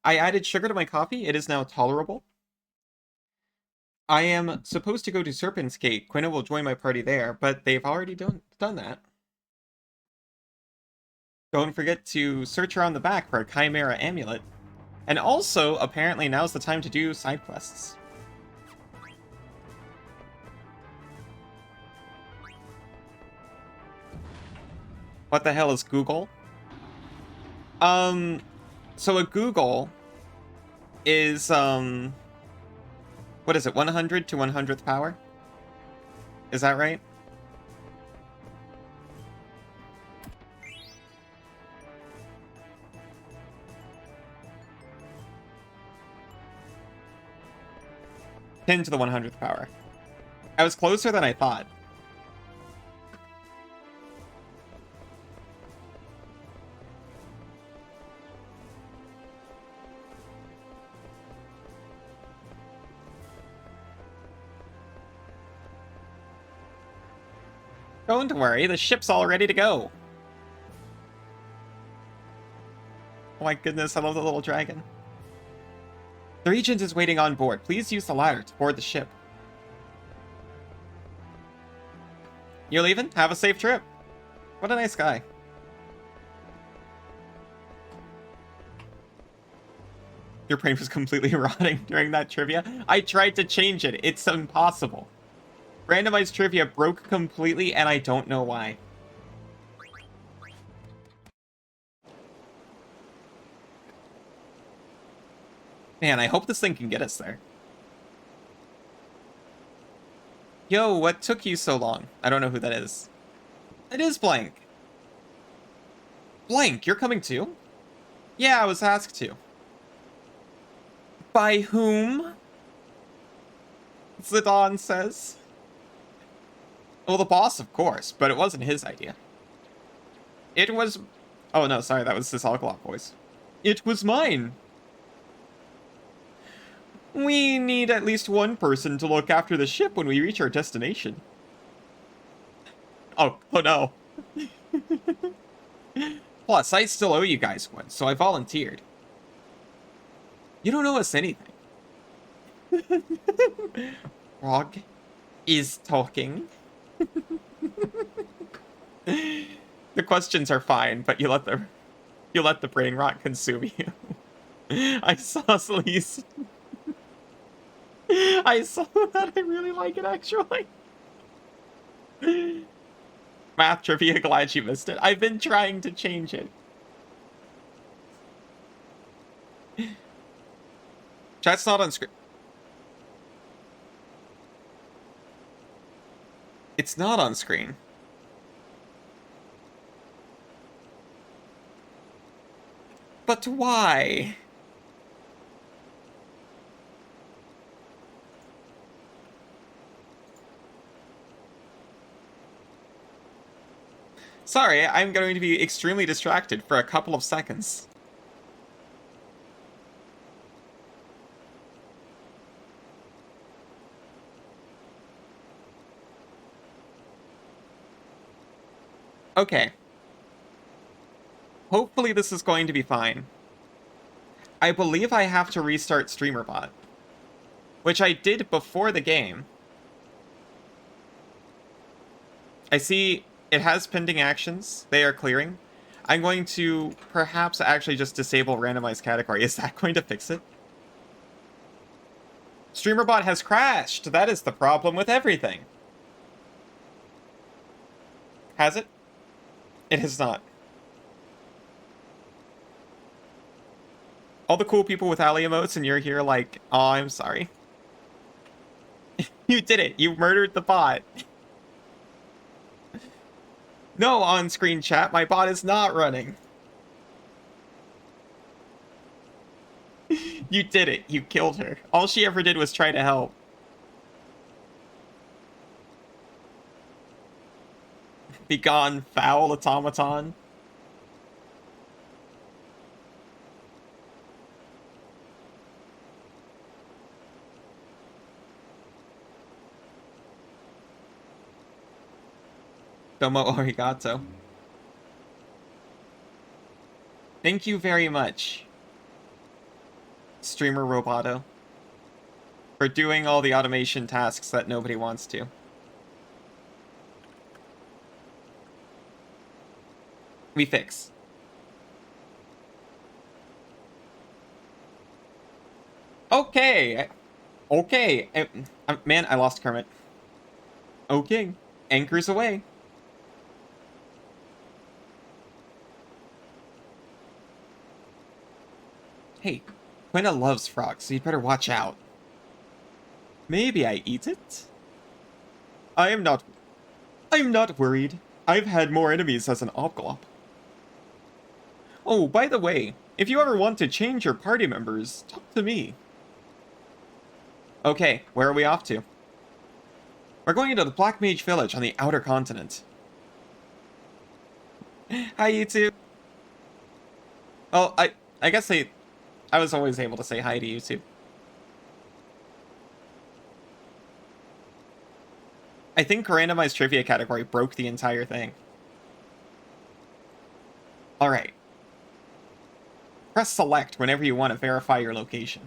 I added sugar to my coffee. It is now tolerable. I am supposed to go to Serpent's Gate. Quina will join my party there, but they've already done that. Don't forget to search around the back for a Chimera amulet. And also, apparently now's the time to do side quests. What the hell is Google? So a Google is, what is it, 100 to 100th power? Is that right? Ten to the 100th power. I was closer than I thought. Don't worry, the ship's all ready to go. Oh my goodness, I love the little dragon. The Regent is waiting on board. Please use the ladder to board the ship. You're leaving? Have a safe trip. What a nice guy. Your brain was completely rotting during that trivia. I tried to change it. It's impossible. Randomized trivia broke completely, and I don't know why. Man, I hope this thing can get us there. Yo, what took you so long? I don't know who that is. It is Blank. Blank, you're coming too? Yeah, I was asked to. By whom? Zidane says. Well, the boss, of course, but it wasn't his idea. It was... Oh, no, sorry, that was his Alcalop voice. It was mine. We need at least one person to look after the ship when we reach our destination. Oh no. Plus, I still owe you guys one, so I volunteered. You don't owe us anything. Frog is talking. The questions are fine, but you let the brain rot consume you. I saw Sleaze. I saw that. I really like it, actually. Math trivia, glad you missed it. I've been trying to change it. Chat's not on screen. It's not on screen. But why? Sorry, I'm going to be extremely distracted for a couple of seconds. Okay. Hopefully this is going to be fine. I believe I have to restart StreamerBot, which I did before the game. I see it has pending actions. They are clearing. I'm going to perhaps actually just disable randomized category. Is that going to fix it? StreamerBot has crashed. That is the problem with everything. Has it? It has not. All the cool people with alley emotes, and you're here like, oh, I'm sorry. You did it. You murdered the bot. No on-screen chat. My bot is not running. You did it. You killed her. All she ever did was try to help. Begone, foul automaton. Domo arigato. Thank you very much. streamer Roboto for doing all the automation tasks that nobody wants to. We fix. Okay. Okay. Man, I lost Kermit. Okay. Anchors away. Hey, Quina loves frogs, so you'd better watch out. Maybe I eat it? I'm not worried. I've had more enemies as an Obglop. Oh, by the way, if you ever want to change your party members, talk to me. Okay, where are we off to? We're going into the Black Mage Village on the outer continent. Hi, YouTube. Well, I guess I was always able to say hi to YouTube. I think randomized trivia category broke the entire thing. Alright. Press select whenever you want to verify your location.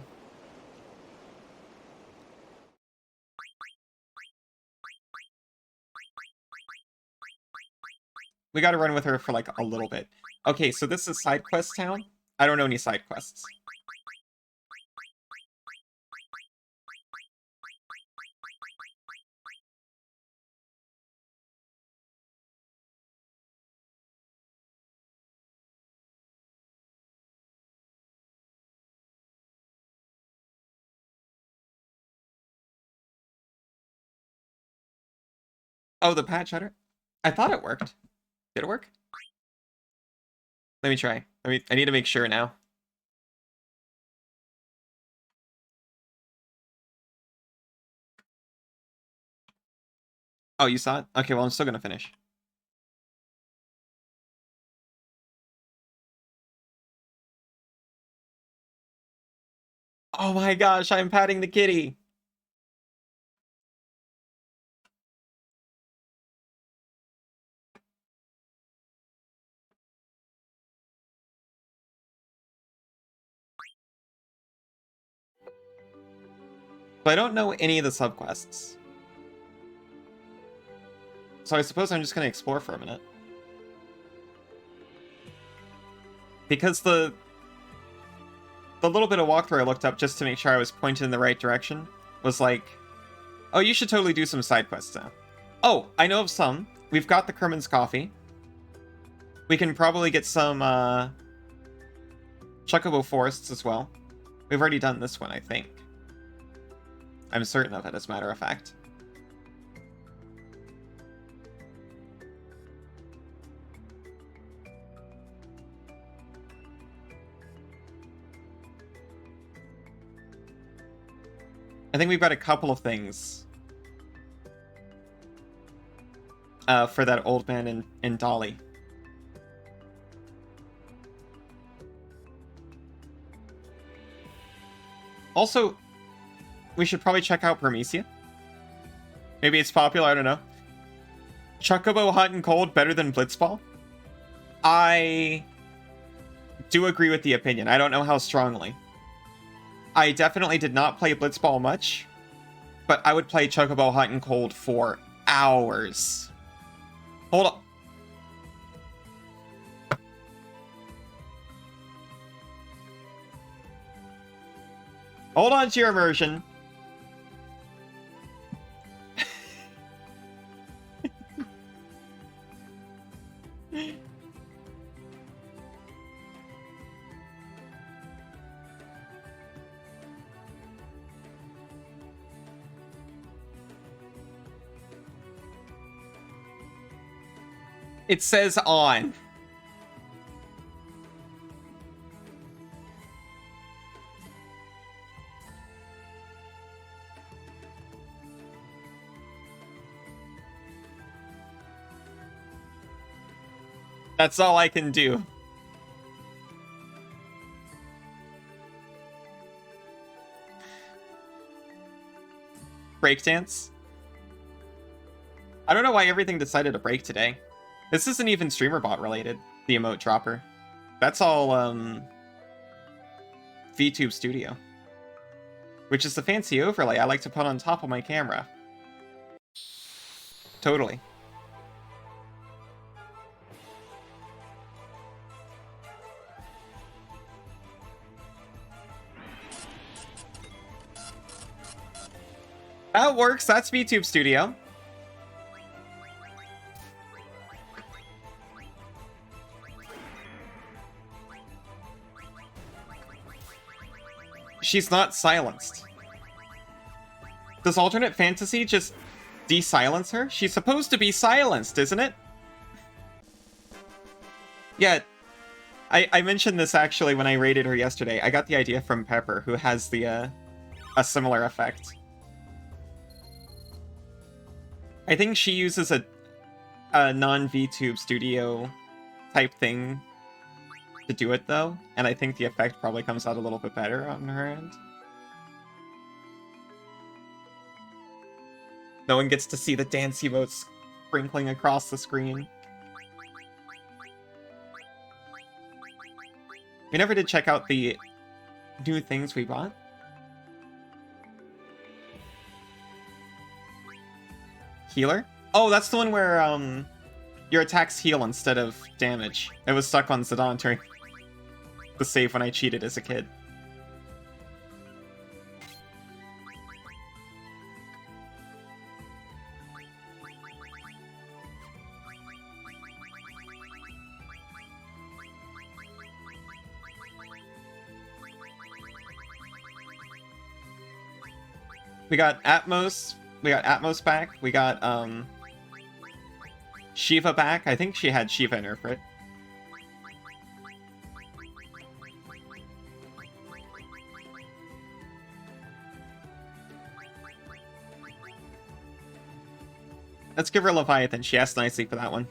We gotta run with her for like a little bit. Okay, so this is side quest town. I don't know any side quests. Oh, the patch header? I thought it worked. Did it work? Let me try. I need to make sure now. Oh, you saw it? Okay, well, I'm still gonna finish. Oh my gosh, I'm patting the kitty. So I don't know any of the subquests. So I suppose I'm just gonna explore for a minute. Because the little bit of walkthrough I looked up just to make sure I was pointed in the right direction was like, oh, you should totally do some side quests now. Oh, I know of some. We've got the Kerman's Coffee. We can probably get some Chocobo Forests as well. We've already done this one, I think. I'm certain of it, as a matter of fact. I think we've got a couple of things for that old man in Dolly. Also, we should probably check out Paramecia. Maybe it's popular, I don't know. Chocobo Hot and Cold better than Blitzball? I do agree with the opinion. I don't know how strongly. I definitely did not play Blitzball much, but I would play Chocobo Hot and Cold for hours. Hold on. Hold on to your immersion. It says on. That's all I can do. Breakdance? I don't know why everything decided to break today. This isn't even StreamerBot related, the emote dropper. That's all, Vtube Studio. which is the fancy overlay I like to put on top of my camera. Totally. That works. That's Vtube Studio. She's not silenced. Does alternate fantasy just de-silence her? She's supposed to be silenced, isn't it? Yeah, I mentioned this actually when I rated her yesterday. I got the idea from Pepper, who has the a similar effect. I think she uses a non-Vtube Studio type thing to do it, though, and I think the effect probably comes out a little bit better on her end. No one gets to see the dance emotes sprinkling across the screen. We never did check out the new things we bought. Healer? Oh, that's the one where your attacks heal instead of damage. It was stuck on Zidane during the save when I cheated as a kid. We got Atmos. We got Atmos back. We got Shiva back. I think she had Shiva in her crit. Let's give her Leviathan. She asked nicely for that one.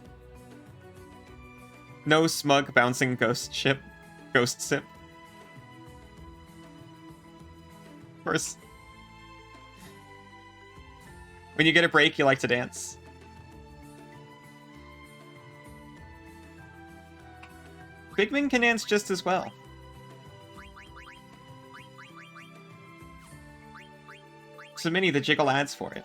No smug bouncing ghost sip. Of course. When you get a break, you like to dance. Bigman can dance just as well. So many the jiggle ads for it.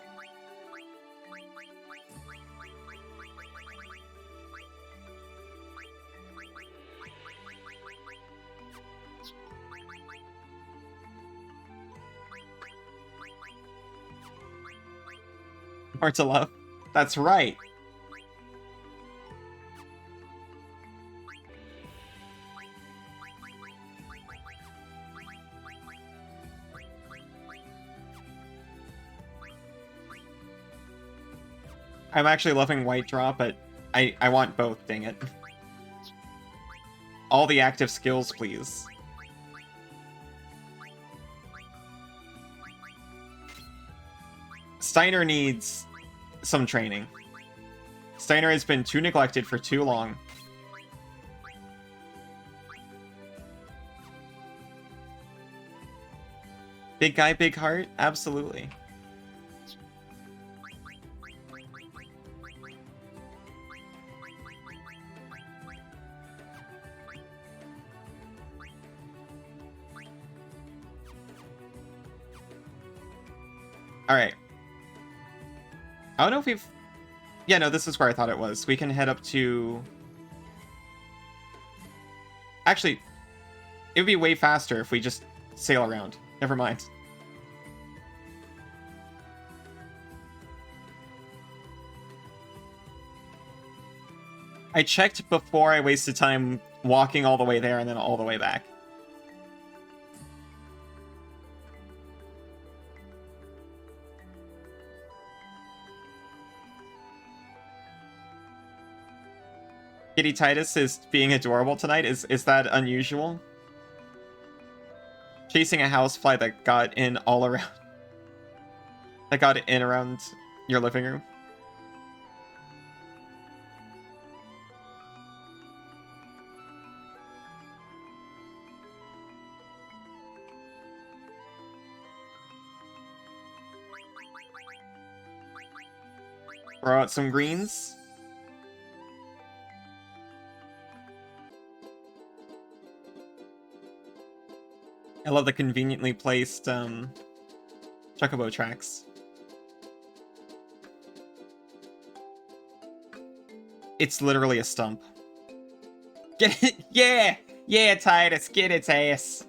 More to love. That's right. I'm actually loving White Draw, but I want both, dang it. All the active skills, please. Steiner needs some training. Steiner has been too neglected for too long. Big guy, big heart? Absolutely. Alright. I don't know if we've... Yeah, no, this is where I thought it was. We can head up to... Actually, it would be way faster if we just sail around. Never mind. I checked before I wasted time walking all the way there and then all the way back. Kitty Titus is being adorable tonight. Is that unusual? Chasing a housefly that got in all around. That got in around your living room. Throw out some greens. I love the conveniently placed Chocobo tracks. It's literally a stump. Get it? Yeah! Yeah, Titus, get its ass.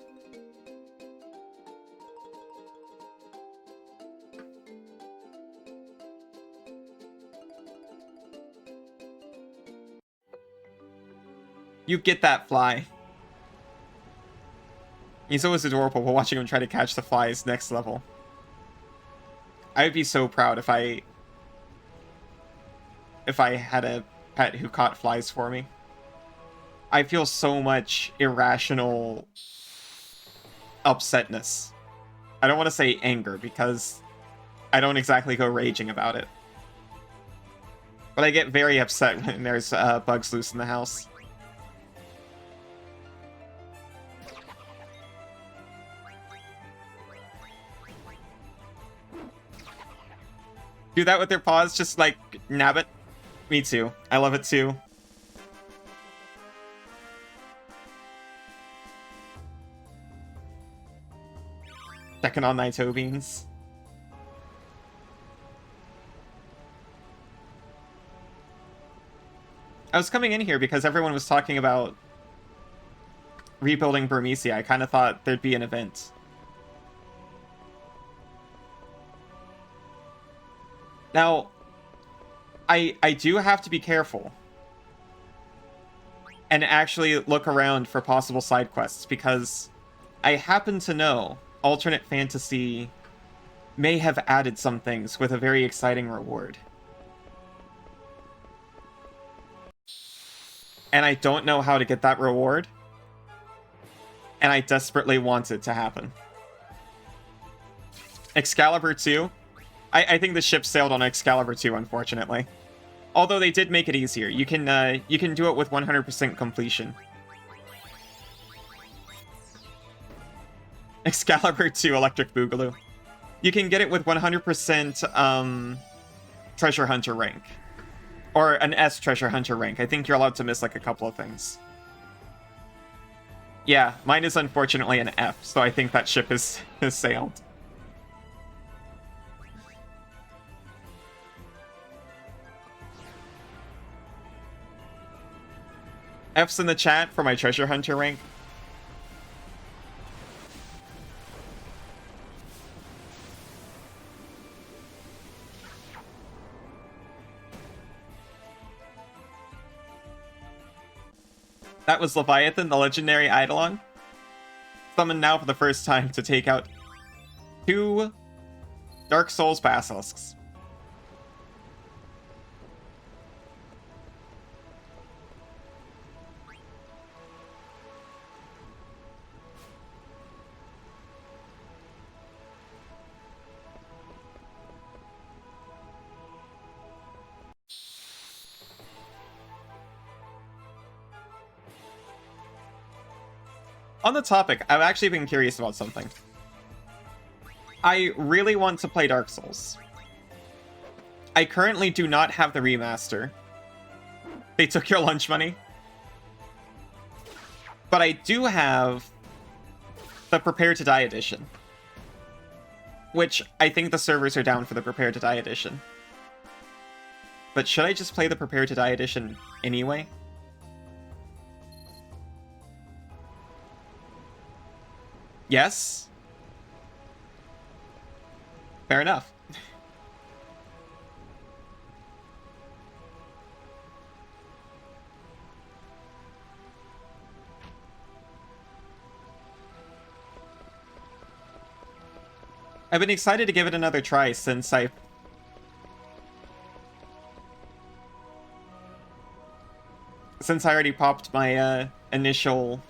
You get that fly. He's always adorable while watching him try to catch the flies next level. I would be so proud if I had a pet who caught flies for me. I feel so much irrational upsetness. I don't want to say anger because I don't exactly go raging about it. But I get very upset when there's bugs loose in the house. Do that with their paws, just like nab it. Me too. I love it too. Checking on Naito beans. I was coming in here because everyone was talking about rebuilding Burmecia. I kind of thought there'd be an event. Now, I do have to be careful and actually look around for possible side quests because I happen to know Alternate Fantasy may have added some things with a very exciting reward. And I don't know how to get that reward. And I desperately want it to happen. Excalibur 2? I think the ship sailed on Excalibur 2, unfortunately. Although they did make it easier. You can do it with 100% completion. Excalibur 2 Electric Boogaloo. You can get it with 100% Treasure Hunter rank. Or an S Treasure Hunter rank. I think you're allowed to miss like a couple of things. Yeah, mine is unfortunately an F, so I think that ship has sailed. F's in the chat for my Treasure Hunter rank. That was Leviathan, the legendary Eidolon. Summoned now for the first time to take out 2 Dark Souls Basilisks. On the topic, I've actually been curious about something. I really want to play Dark Souls. I currently do not have the remaster. They took your lunch money. But I do have the Prepare to Die edition. Which I think the servers are down for the Prepare to Die edition. But should I just play the Prepare to Die edition anyway? Yes. Fair enough. I've been excited to give it another try since I already popped my initial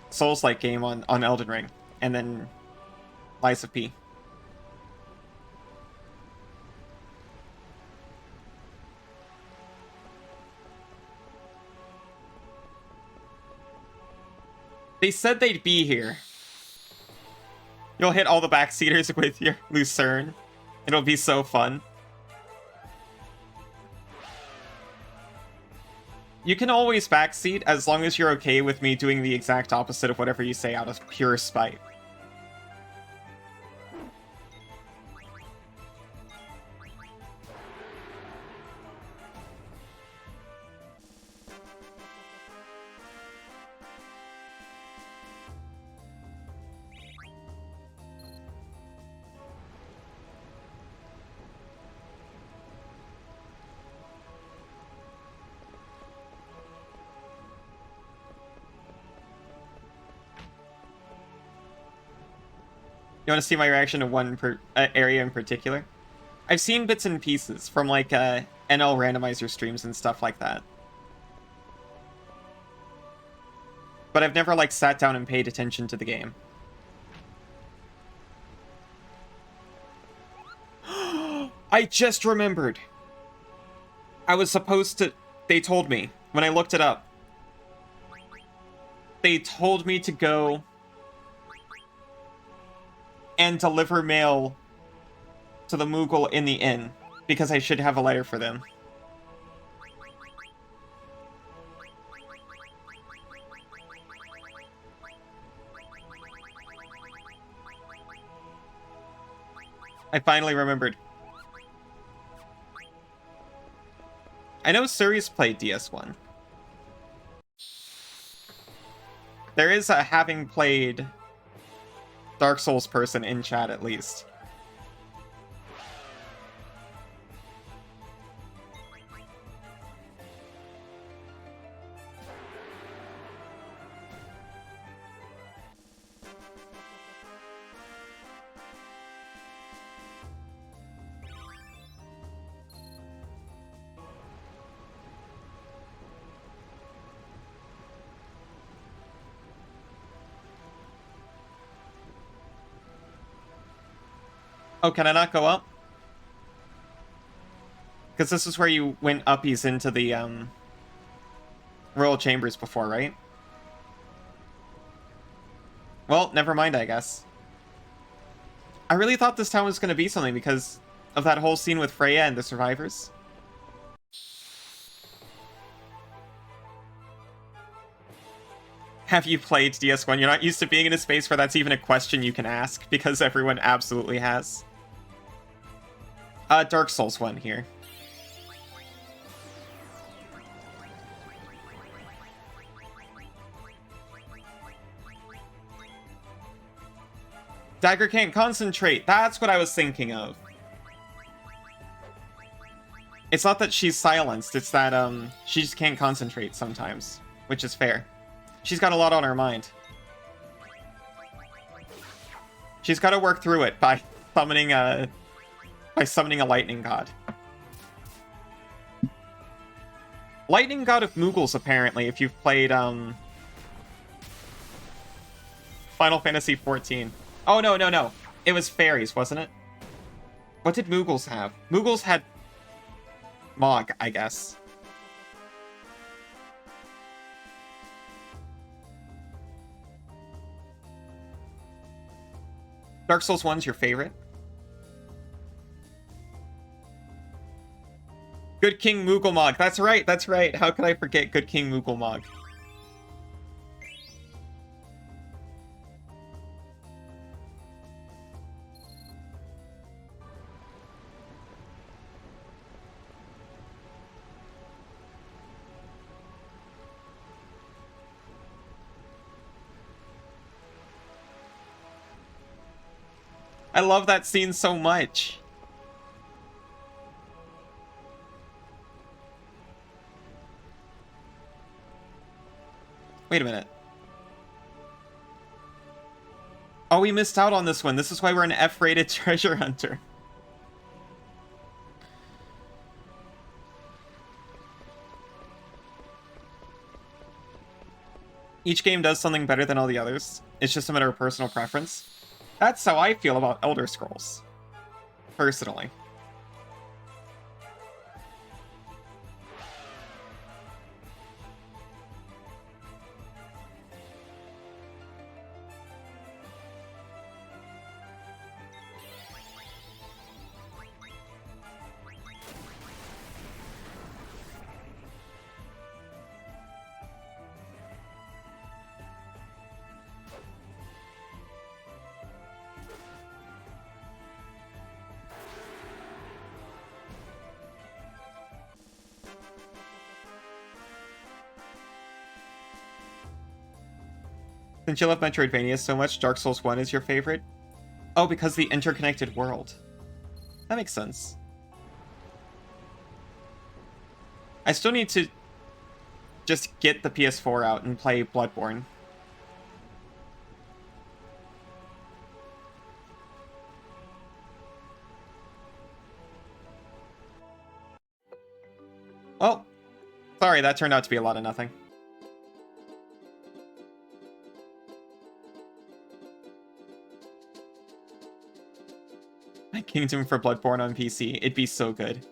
Souls-like game on Elden Ring, and then Lies of P. They said they'd be here. You'll hit all the backseaters with your Lucerne. It'll be so fun. You can always backseat as long as you're okay with me doing the exact opposite of whatever you say out of pure spite. You want to see my reaction to one area in particular? I've seen bits and pieces from like NL randomizer streams and stuff like that. But I've never like sat down and paid attention to the game. I just remembered. I was supposed to... They told me when I looked it up. They told me to go and deliver mail to the Moogle in the inn because I should have a letter for them. I finally remembered. I know Suri's played DS1. There is a having played Dark Souls person in chat, at least. Oh, can I not go up? Because this is where you went uppies into the Royal Chambers before, right? Well, never mind, I guess. I really thought this town was going to be something because of that whole scene with Freya and the survivors. Have you played DS1? You're not used to being in a space where that's even a question you can ask, because everyone absolutely has. Dark Souls 1 here. Dagger can't concentrate. That's what I was thinking of. It's not that she's silenced, it's that she just can't concentrate sometimes, which is fair. She's got a lot on her mind. She's got to work through it by summoning a lightning god. Lightning god of Moogles, apparently, if you've played Final Fantasy XIV. Oh, no. It was fairies, wasn't it? What did Moogles have? Moogles had Mog, I guess. Dark Souls 1's your favorite? Good King Moogle Mog. That's right. How could I forget Good King Moogle Mog? I love that scene so much. Wait a minute. Oh, we missed out on this one. This is why we're an F-rated treasure hunter. Each game does something better than all the others. It's just a matter of personal preference. That's how I feel about Elder Scrolls. Personally. Since you love Metroidvania so much, Dark Souls 1 is your favorite? Oh, because the interconnected world. That makes sense. I still need to just get the PS4 out and play Bloodborne. Sorry, that turned out to be a lot of nothing. My Kingdom for Bloodborne on PC. It'd be so good.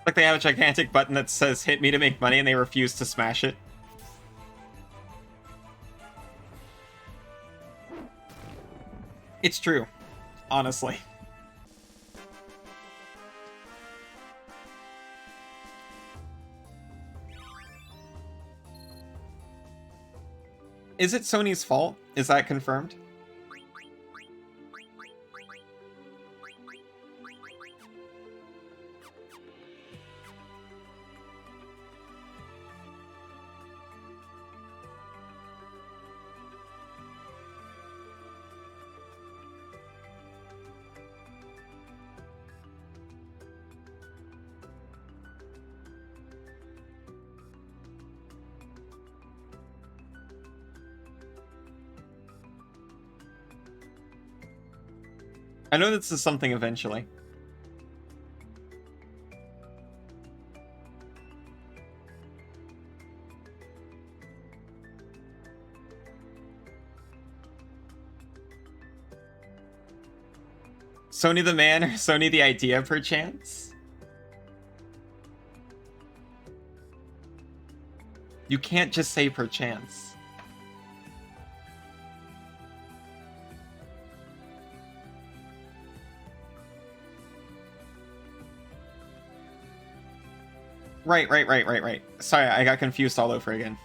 Like they have a gigantic button that says hit me to make money and they refuse to smash it. It's true, honestly. Is it Sony's fault? Is that confirmed? I know this is something eventually. Sony the man or Sony the idea, perchance? You can't just say perchance. Right. Sorry, I got confused all over again.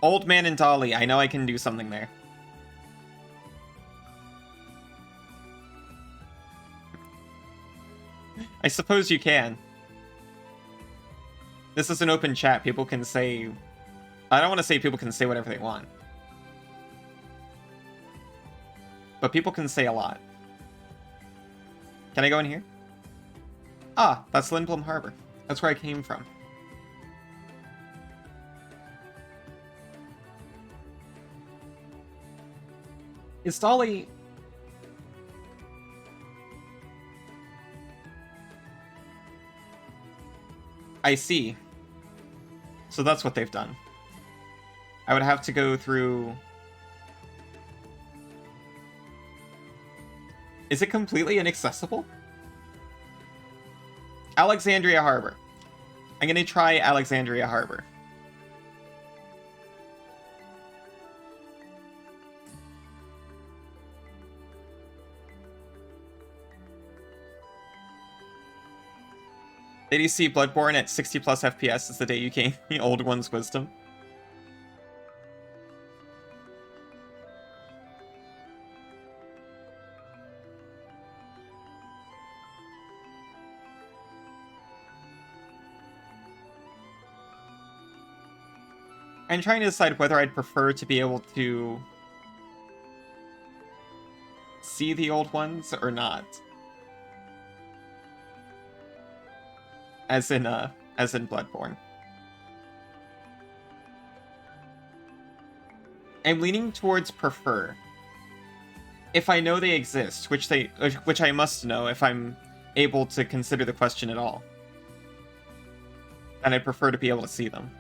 Old Man and Dolly, I know I can do something there. I suppose you can. This is an open chat. People can say... I don't want to say people can say whatever they want. But people can say a lot. Can I go in here? Ah, that's Lindblom Harbor. That's where I came from. Is Dolly... I see. So that's what they've done. I would have to go through... Is it completely inaccessible? Alexandria Harbor. I'm gonna try Alexandria Harbor. Did you see Bloodborne at 60 plus FPS is the day you gain the old one's wisdom? I'm trying to decide whether I'd prefer to be able to see the old ones or not. As in Bloodborne. I'm leaning towards prefer. If I know they exist, which I must know if I'm able to consider the question at all. And I prefer to be able to see them.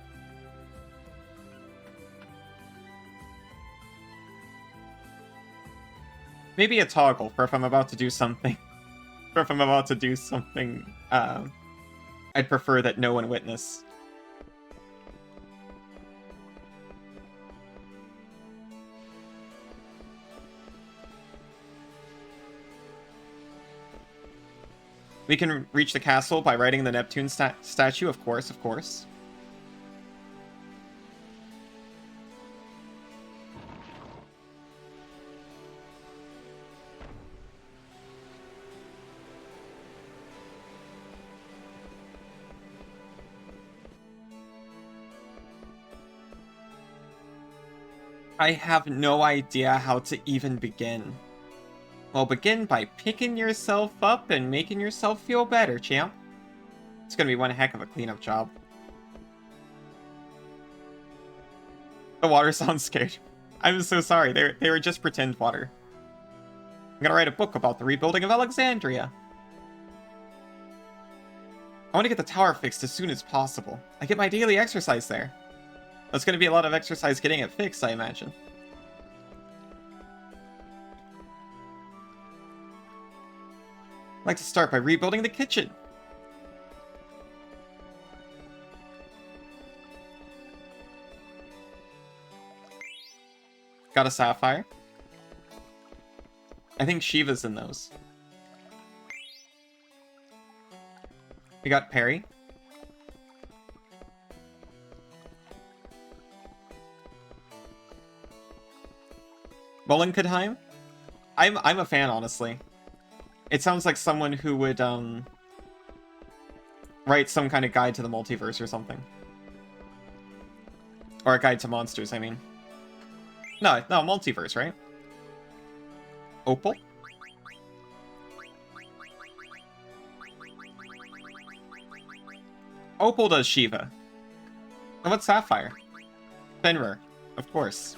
Maybe a toggle for if I'm about to do something. For if I'm about to do something, I'd prefer that no one witness. We can reach the castle by riding the Neptune statue, of course, of course. I have no idea how to even begin. Well, begin by picking yourself up and making yourself feel better, champ. It's gonna be one heck of a cleanup job. The water sounds scared. I'm so sorry. They were just pretend water. I'm gonna write a book about the rebuilding of Alexandria. I want to get the tower fixed as soon as possible. I get my daily exercise there. That's gonna be a lot of exercise getting it fixed, I imagine. I'd like to start by rebuilding the kitchen. Got a sapphire. I think Shiva's in those. We got Perry. Molenkudheim? I'm a fan, honestly. It sounds like someone who would write some kind of guide to the multiverse or something. Or a guide to monsters, I mean. No, multiverse, right? Opal? Opal does Shiva. And what's Sapphire? Fenrir, of course.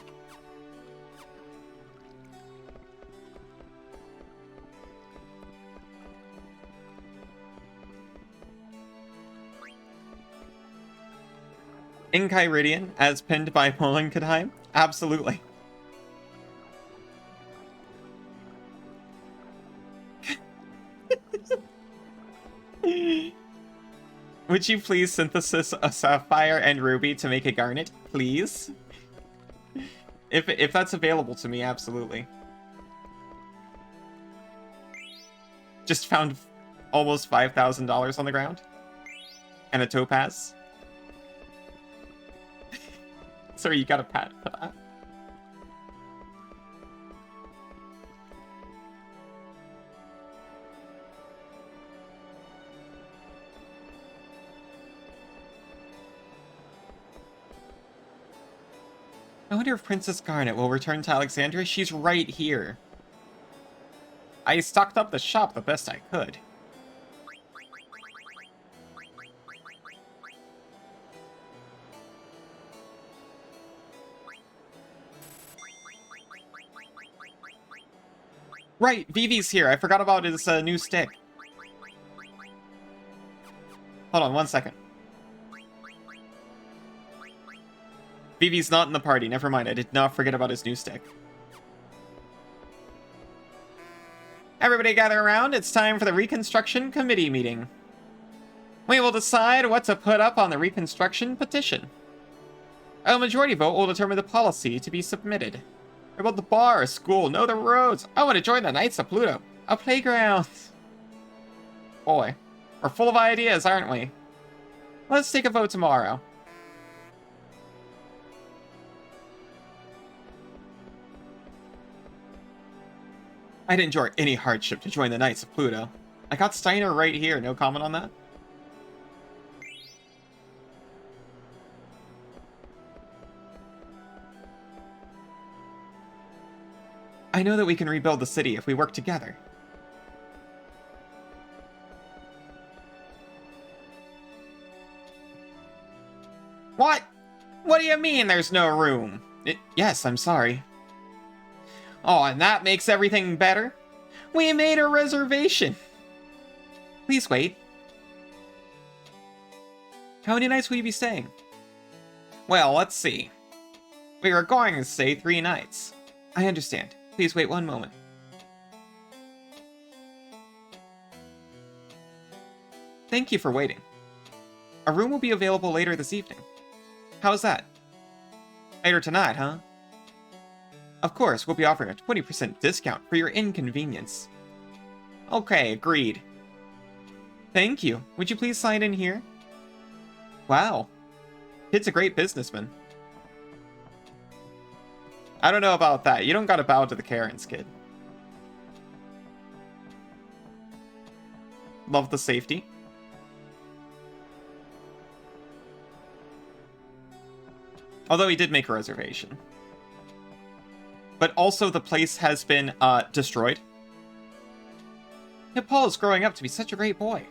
Inkyridian, as pinned by Molenkudheim? Absolutely. Would you please synthesis a sapphire and ruby to make a garnet, please? If that's available to me, absolutely. Just found almost $5,000 on the ground. And a topaz. Sorry, you got a pat for that. I wonder if Princess Garnet will return to Alexandria. She's right here. I stocked up the shop the best I could. Right, Vivi's here. I forgot about his new stick. Hold on 1 second. Vivi's not in the party. Never mind. I did not forget about his new stick. Everybody gather around. It's time for the Reconstruction Committee meeting. We will decide what to put up on the Reconstruction petition. A majority vote will determine the policy to be submitted. About the bar, a school, know the roads. I want to join the Knights of Pluto. A playground. Boy, we're full of ideas, aren't we? Let's take a vote tomorrow. I'd endure any hardship to join the Knights of Pluto. I got Steiner right here. No comment on that? I know that we can rebuild the city if we work together. What? What do you mean there's no room? Yes, I'm sorry. Oh, and that makes everything better? We made a reservation. Please wait. How many nights will you be staying? Well, let's see. We are going to stay 3 nights. I understand. Please wait 1 moment. Thank you for waiting. A room will be available later this evening. How's that? Later tonight, huh? Of course, we'll be offering a 20% discount for your inconvenience. Okay, agreed. Thank you. Would you please sign in here? Wow. Kid's a great businessman. I don't know about that. You don't gotta bow to the Karens, kid. Love the safety. Although he did make a reservation. But also the place has been destroyed. Yet Paul is growing up to be such a great boy.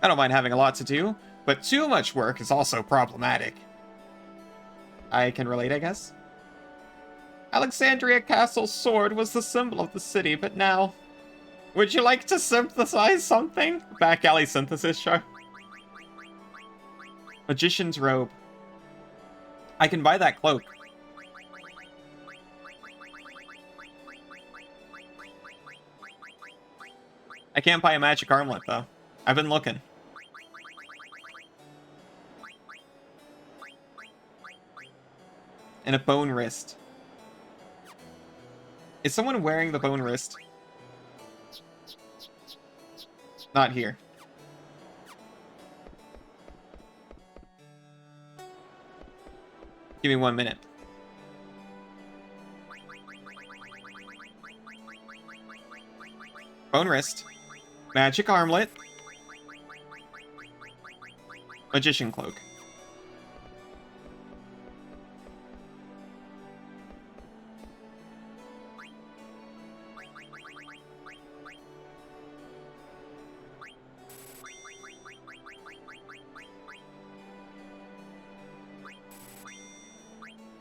I don't mind having a lot to do, but too much work is also problematic. I can relate, I guess. Alexandria Castle's sword was the symbol of the city, but now... Would you like to synthesize something? Back alley synthesis, sure. Magician's robe. I can buy that cloak. I can't buy a magic armlet, though. I've been looking. And a bone wrist. Is someone wearing the bone wrist? Not here. Give me 1 minute. Bone wrist. Magic armlet. Magician cloak.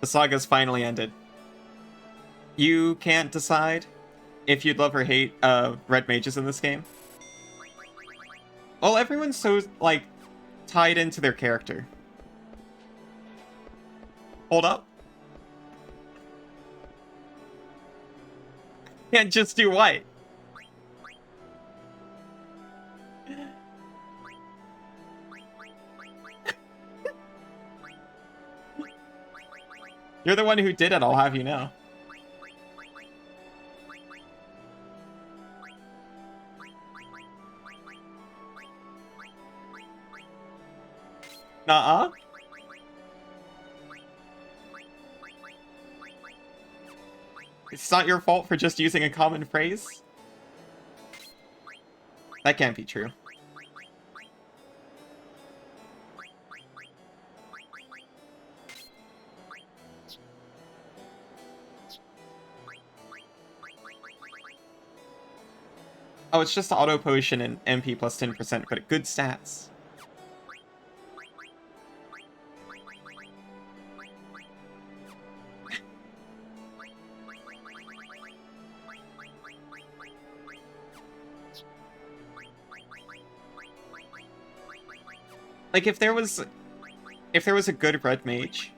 The saga's finally ended. You can't decide if you'd love or hate red mages in this game. Well, everyone's so, like, tied into their character. Hold up. Can't just do what? You're the one who did it, I'll have you know. Nuh-uh. It's not your fault for just using a common phrase? That can't be true. Oh, it's just auto potion and MP plus 10%, but good stats. Like, if there was a good red mage,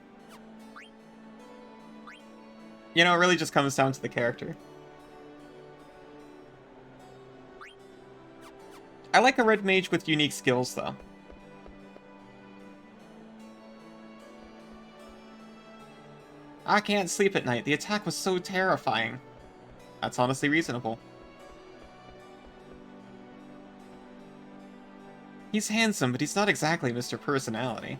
you know, it really just comes down to the character. I like a red mage with unique skills, though. I can't sleep at night. The attack was so terrifying. That's honestly reasonable. He's handsome, but he's not exactly Mr. Personality.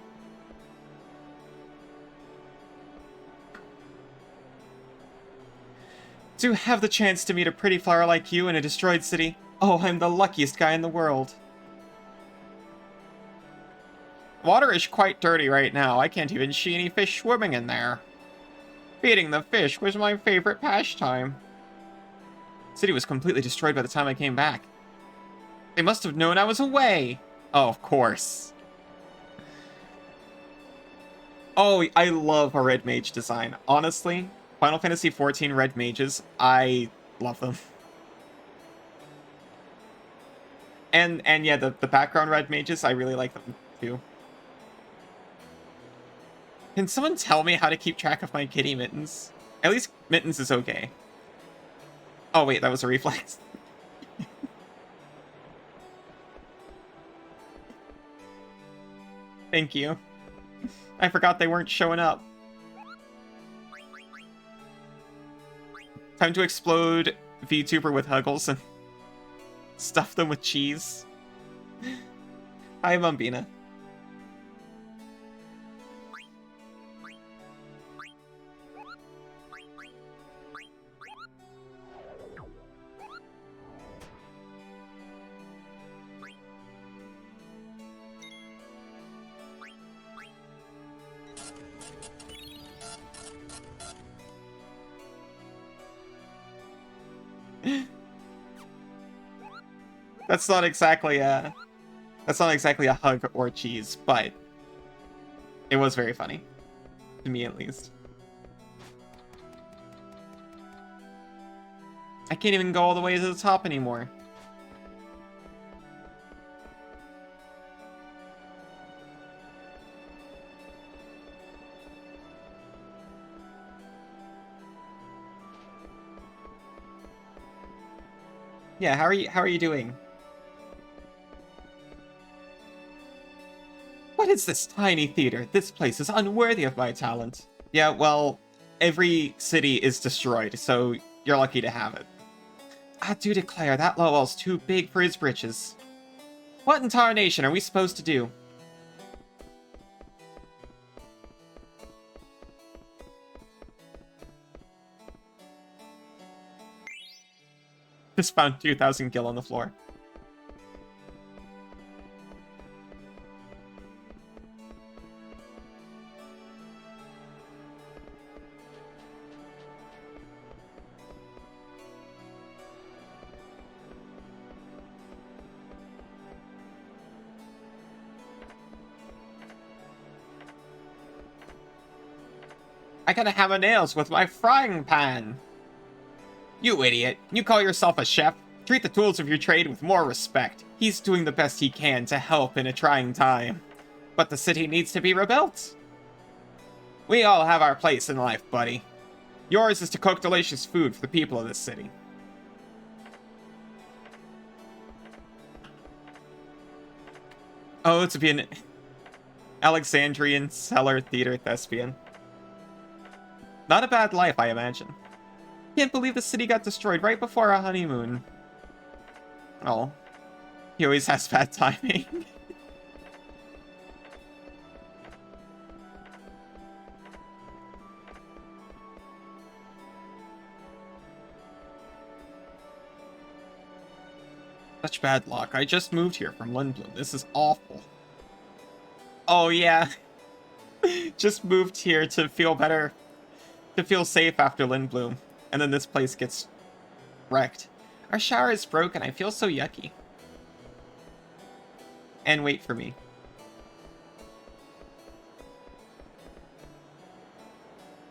To have the chance to meet a pretty flower like you in a destroyed city, oh, I'm the luckiest guy in the world. Water is quite dirty right now. I can't even see any fish swimming in there. Feeding the fish was my favorite pastime. The city was completely destroyed by the time I came back. They must have known I was away. Oh, of course. Oh, I love a red mage design. Honestly, Final Fantasy XIV red mages, I love them. And yeah, the background red mages, I really like them too. Can someone tell me how to keep track of my kitty Mittens? At least Mittens is okay. Oh wait, that was a reflex. Thank you. I forgot they weren't showing up. Time to explode VTuber with Huggles and stuff them with cheese. Hi, Mumbina. That's not exactly a hug or cheese, but it was very funny. To me, at least. I can't even go all the way to the top anymore. Yeah, how are you doing? What is this tiny theater? This place is unworthy of my talent. Yeah, well, every city is destroyed, so you're lucky to have it. I do declare that Lowell's too big for his britches. What in tarnation are we supposed to do? Just found 2,000 gil on the floor. I gotta hammer nails with my frying pan. You idiot. You call yourself a chef? Treat the tools of your trade with more respect. He's doing the best he can to help in a trying time. But the city needs to be rebuilt. We all have our place in life, buddy. Yours is to cook delicious food for the people of this city. Oh, to be an Alexandrian cellar theater thespian. Not a bad life, I imagine. Can't believe the city got destroyed right before our honeymoon. Oh. He always has bad timing. Such bad luck. I just moved here from Lindblom. This is awful. Oh, yeah. Just moved here to feel better. To feel safe after Lindblom. And then this place gets wrecked. Our shower is broken. I feel so yucky. And wait for me.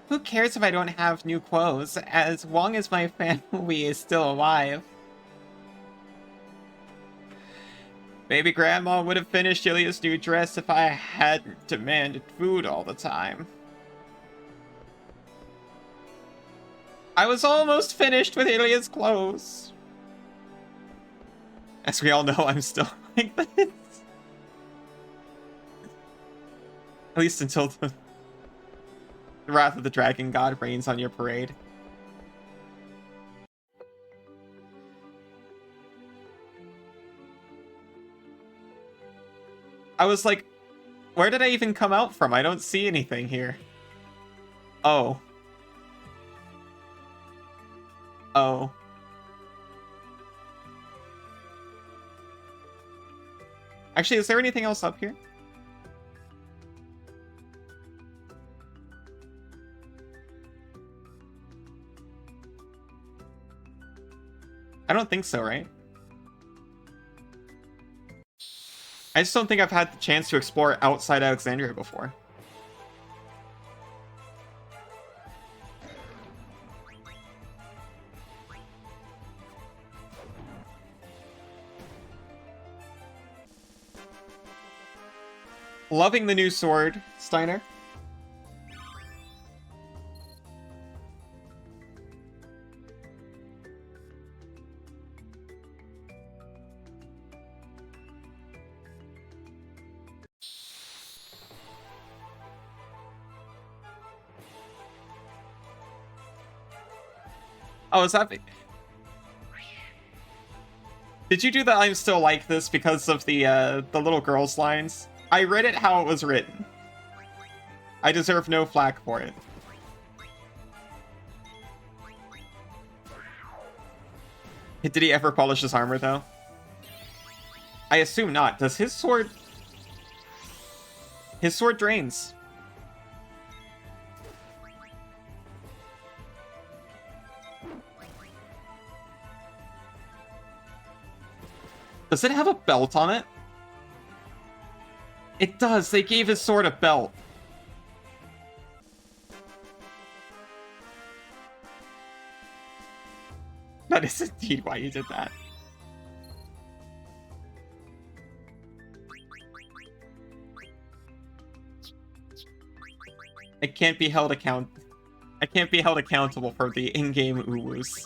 Who cares if I don't have new clothes, as long as my family is still alive? Baby Grandma would have finished Ilia's new dress if I hadn't demanded food all the time. I was almost finished with Ilia's clothes. As we all know, I'm still like this. At least until the Wrath of the Dragon God rains on your parade. I was like, where did I even come out from? I don't see anything here. Oh. Oh. Actually, is there anything else up here? I don't think so, right? I just don't think I've had the chance to explore outside Alexandria before. Loving the new sword, Steiner. Oh, is that... Did you do the I'm still like this because of the little girl's lines? I read it how it was written. I deserve no flack for it. Did he ever polish his armor, though? I assume not. Does his sword... His sword drains. Does it have a belt on it? It does. They gave his sword a belt. That is indeed why you did that. I can't be held accountable for the in-game uwus.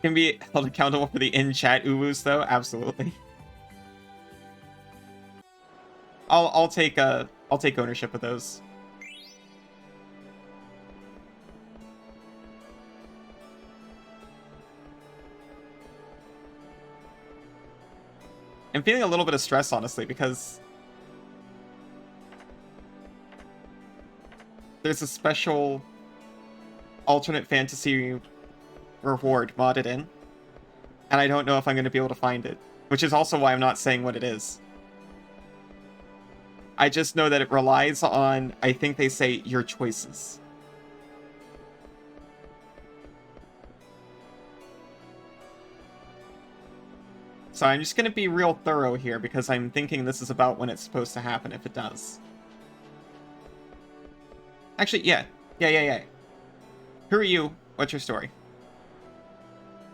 Can be held accountable for the in-chat uwus, though. Absolutely. I'll take ownership of those. I'm feeling a little bit of stress, honestly, because there's a special alternate fantasy reward modded in, and I don't know if I'm going to be able to find it, which is also why I'm not saying what it is. I just know that it relies on, I think they say, your choices. So I'm just going to be real thorough here, because I'm thinking this is about when it's supposed to happen, if it does. Actually, yeah. Who are you? What's your story?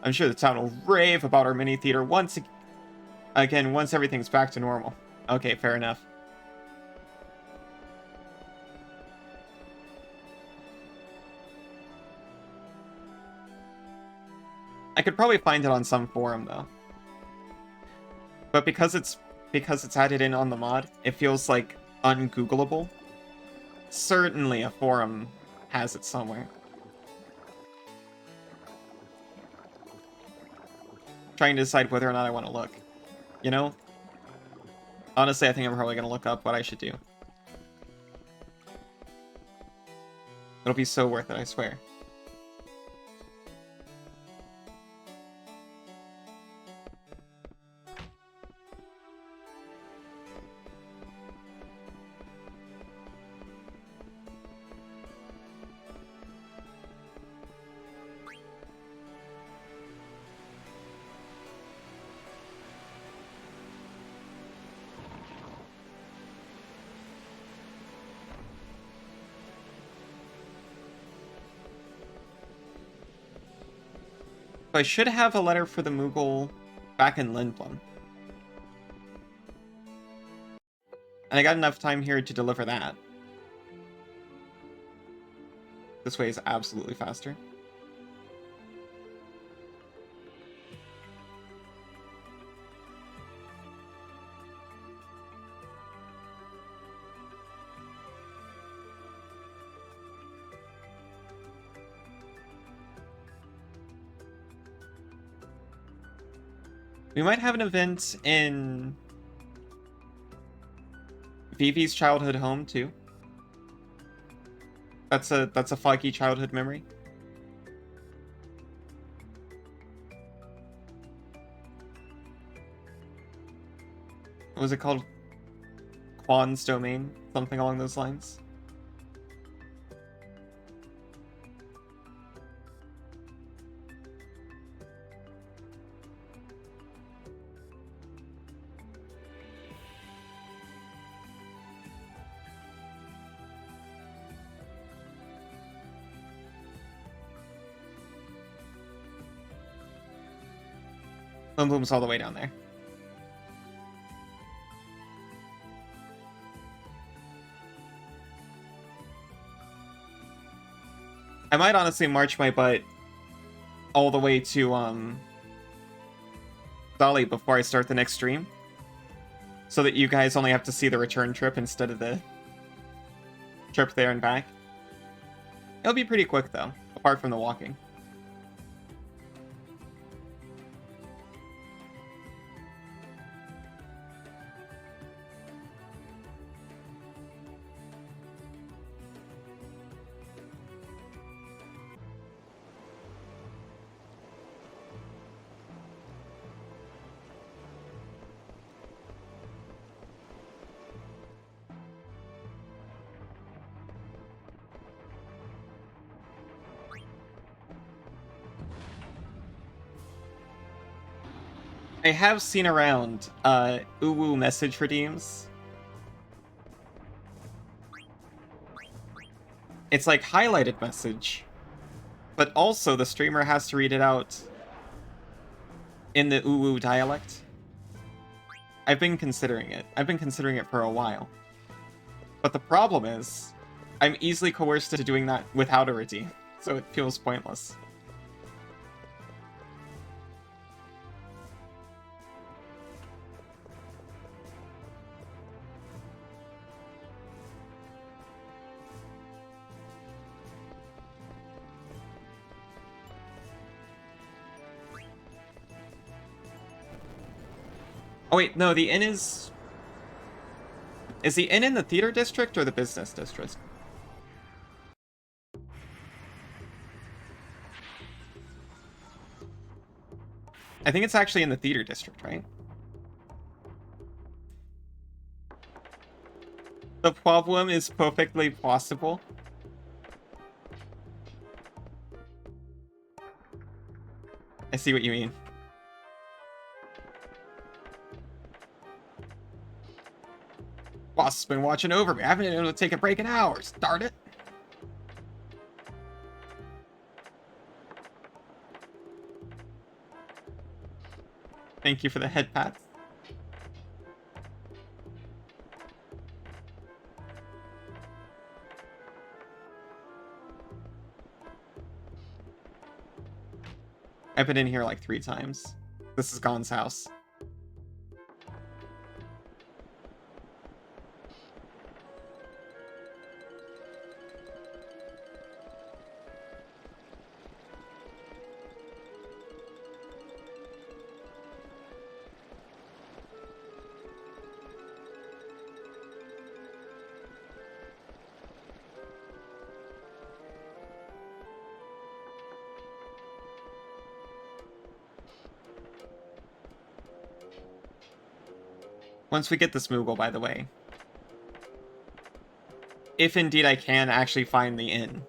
I'm sure the town will rave about our mini theater once everything's back to normal. Okay, fair enough. I could probably find it on some forum though. But because it's added in on the mod, it feels like ungoogleable. Certainly a forum has it somewhere. Trying to decide whether or not I want to look. You know? Honestly, I think I'm probably going to look up what I should do. It'll be so worth it, I swear. So I should have a letter for the Moogle back in Lindblom. And I got enough time here to deliver that. This way is absolutely faster. We might have an event in Vivi's childhood home too. That's a foggy childhood memory. What was it called? Quan's domain? Something along those lines. Boom's all the way down there. I might honestly march my butt all the way to Dolly before I start the next stream, so that you guys only have to see the return trip instead of the trip there and back. It'll be pretty quick though, apart from the walking. I have seen around Uwu message redeems. It's like highlighted message, but also the streamer has to read it out in the Uwu dialect. I've been considering it. I've been considering it for a while. But the problem is, I'm easily coerced into doing that without a redeem, so it feels pointless. Oh wait, no, the inn is... Is the inn in the theater district or the business district? I think it's actually in the theater district, right? The problem is perfectly possible. I see what you mean. Boss has been watching over me. I haven't been able to take a break in hours. Darn it. Thank you for the head pats. I've been in here like 3 times. This is Gon's house. Once we get this Moogle, by the way. If indeed I can actually find the inn.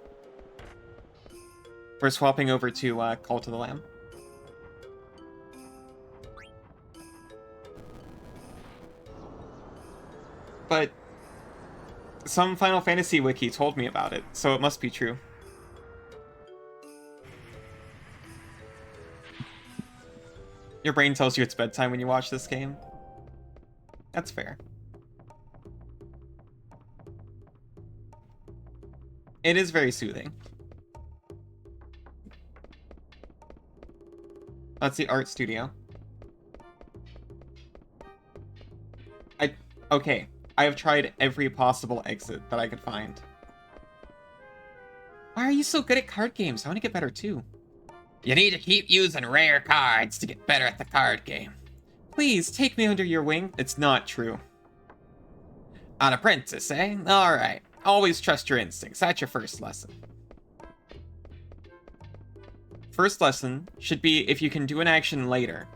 We're swapping over to Call to the Lamb. But some Final Fantasy wiki told me about it, so it must be true. Your brain tells you it's bedtime when you watch this game. That's fair. It is very soothing. That's the art studio. Okay. I have tried every possible exit that I could find. Why are you so good at card games? I want to get better too. You need to keep using rare cards to get better at the card game. Please, take me under your wing. It's not true. An apprentice, eh? Alright. Always trust your instincts. That's your first lesson. First lesson should be if you can do an action later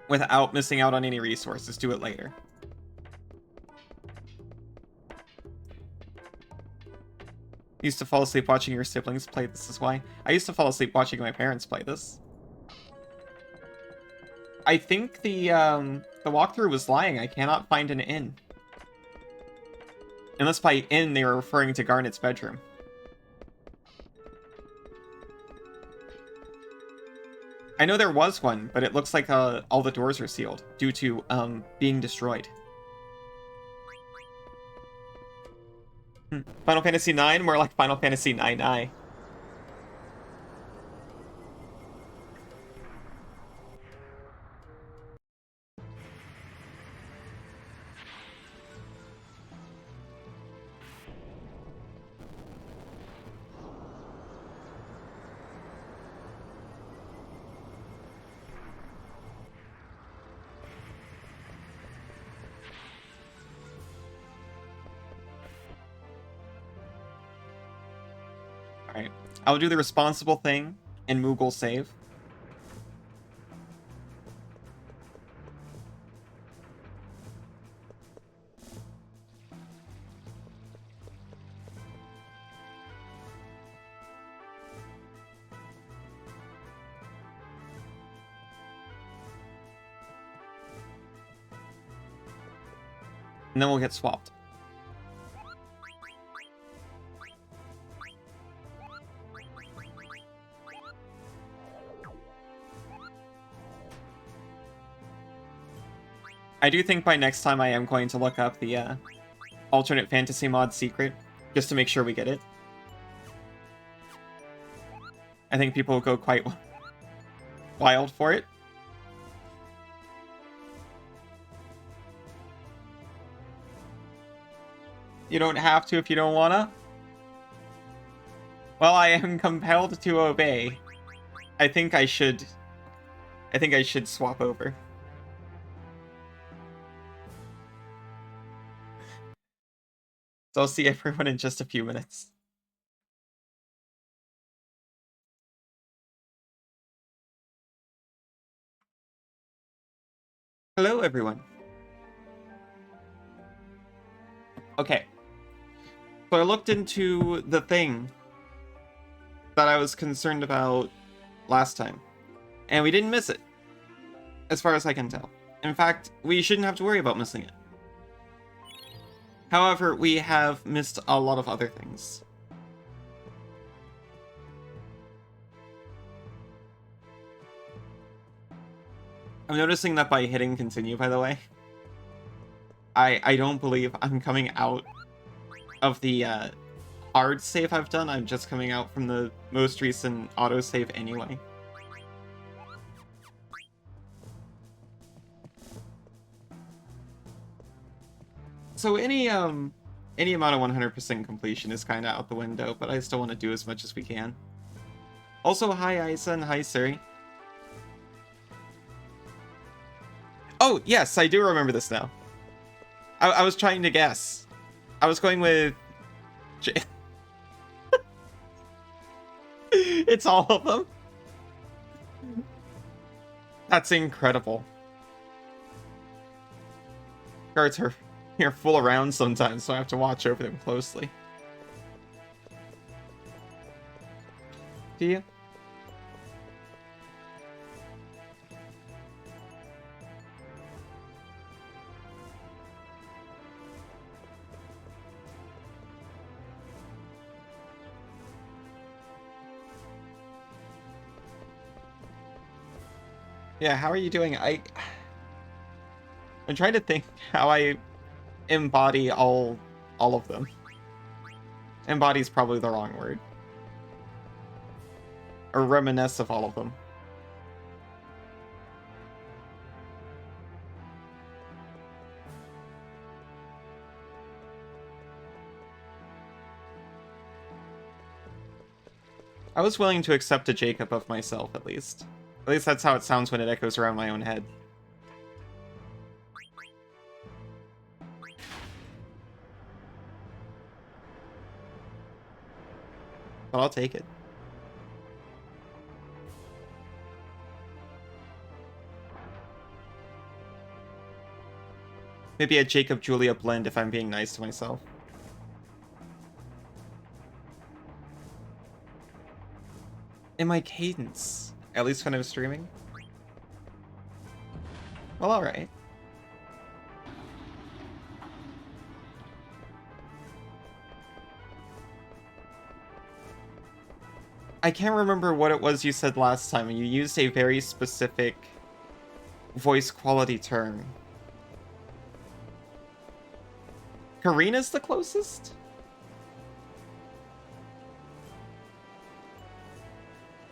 without missing out on any resources, do it later. Used to fall asleep watching your siblings play this is why. I used to fall asleep watching my parents play this. I think the walkthrough was lying. I cannot find an inn. Unless by inn they were referring to Garnet's bedroom. I know there was one, but it looks like all the doors are sealed due to being destroyed. Final Fantasy IX, more like Final Fantasy IX. Alright. I'll do the responsible thing and Moogle save. And then we'll get swapped. I do think by next time I am going to look up the alternate fantasy mod secret, just to make sure we get it. I think people will go quite wild for it. You don't have to if you don't wanna. Well, I am compelled to obey. I think I should swap over. So I'll see everyone in just a few minutes. Hello, everyone. Okay. So I looked into the thing that I was concerned about last time, and we didn't miss it, as far as I can tell. In fact, we shouldn't have to worry about missing it. However, we have missed a lot of other things. I'm noticing that by hitting continue, by the way, I don't believe I'm coming out of the hard save I've done. I'm just coming out from the most recent autosave anyway. So any amount of 100% completion is kind of out the window, but I still want to do as much as we can. Also, hi Isa and hi Suri. Oh, yes, I do remember this now. I was trying to guess. I was going with... It's all of them? That's incredible. Guards are here full around sometimes, so I have to watch over them closely. Do you? Yeah, how are you doing? I'm trying to think how I embody all of them. Embody is probably the wrong word. Or reminisce of all of them. I was willing to accept a Jacob of myself, at least. At least that's how it sounds when it echoes around my own head. But I'll take it. Maybe a Jacob Julia blend if I'm being nice to myself. In my cadence. At least when I was streaming. Well, alright. I can't remember what it was you said last time, and you used a very specific voice quality term. Karina's the closest?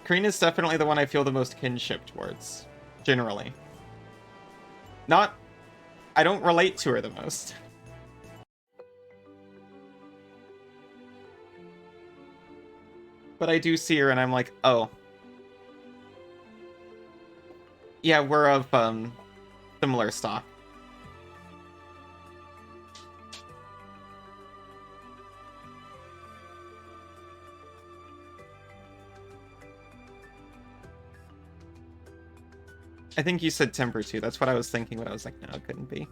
Karina's definitely the one I feel the most kinship towards, generally. Not... I don't relate to her the most. But I do see her and I'm like, oh. Yeah, we're of, similar stock. I think you said temper too. That's what I was thinking, but I was like, no, it couldn't be.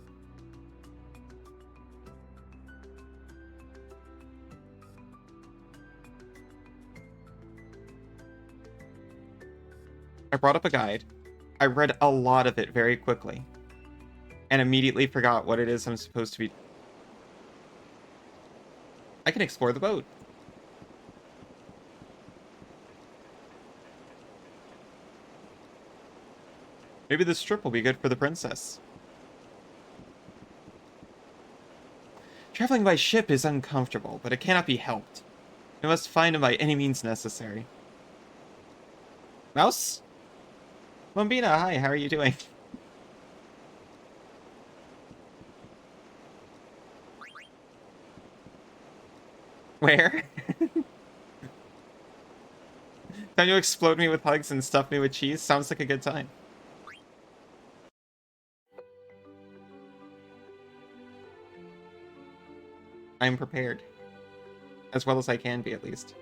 I brought up a guide. I read a lot of it very quickly. And immediately forgot what it is I'm supposed to be I can explore the boat. Maybe this trip will be good for the princess. Traveling by ship is uncomfortable, but it cannot be helped. We must find him by any means necessary. Mouse? Mombina, hi, how are you doing? Where? Can you explode me with hugs and stuff me with cheese? Sounds like a good time. I'm prepared. As well as I can be, at least.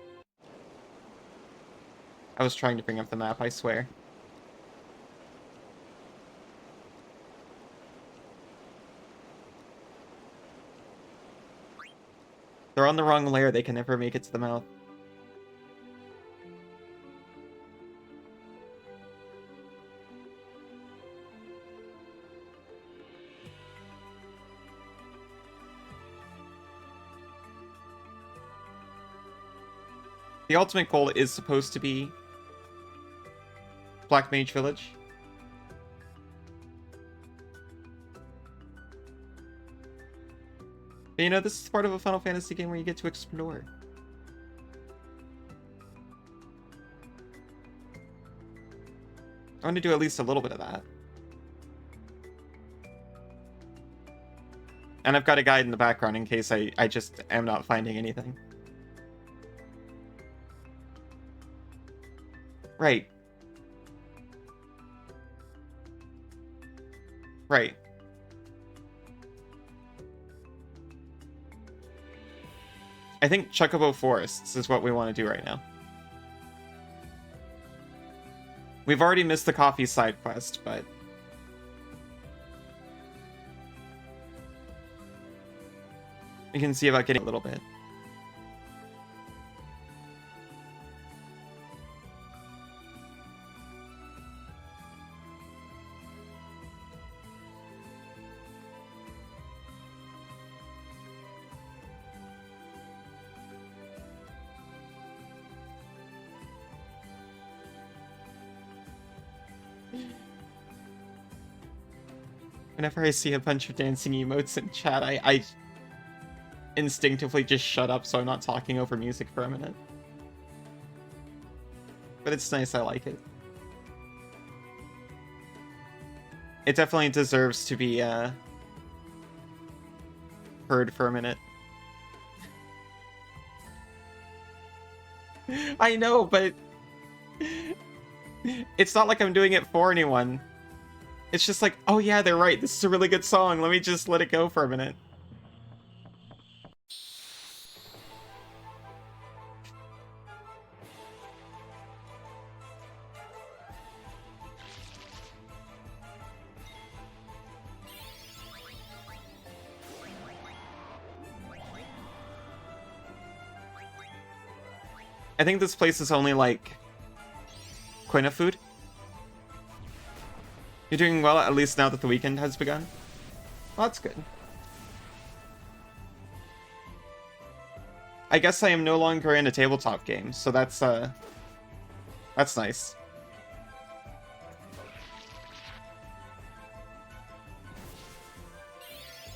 I was trying to bring up the map, I swear. They're on the wrong layer, they can never make it to the mouth. The ultimate goal is supposed to be Black Mage Village. But you know, this is part of a Final Fantasy game where you get to explore. I want to do at least a little bit of that. And I've got a guide in the background in case I just am not finding anything. Right. Right. I think Chocobo Forests is what we want to do right now. We've already missed the coffee side quest, but... we can see about getting a little bit. Whenever I see a bunch of dancing emotes in chat, I instinctively just shut up so I'm not talking over music for a minute. But it's nice, I like it. It definitely deserves to be heard for a minute. I know, but it's not like I'm doing it for anyone. It's just like, oh yeah, they're right. This is a really good song. Let me just let it go for a minute. I think this place is only like Quina food. You're doing well, at least now that the weekend has begun. Well, that's good. I guess I am no longer in a tabletop game, so that's nice.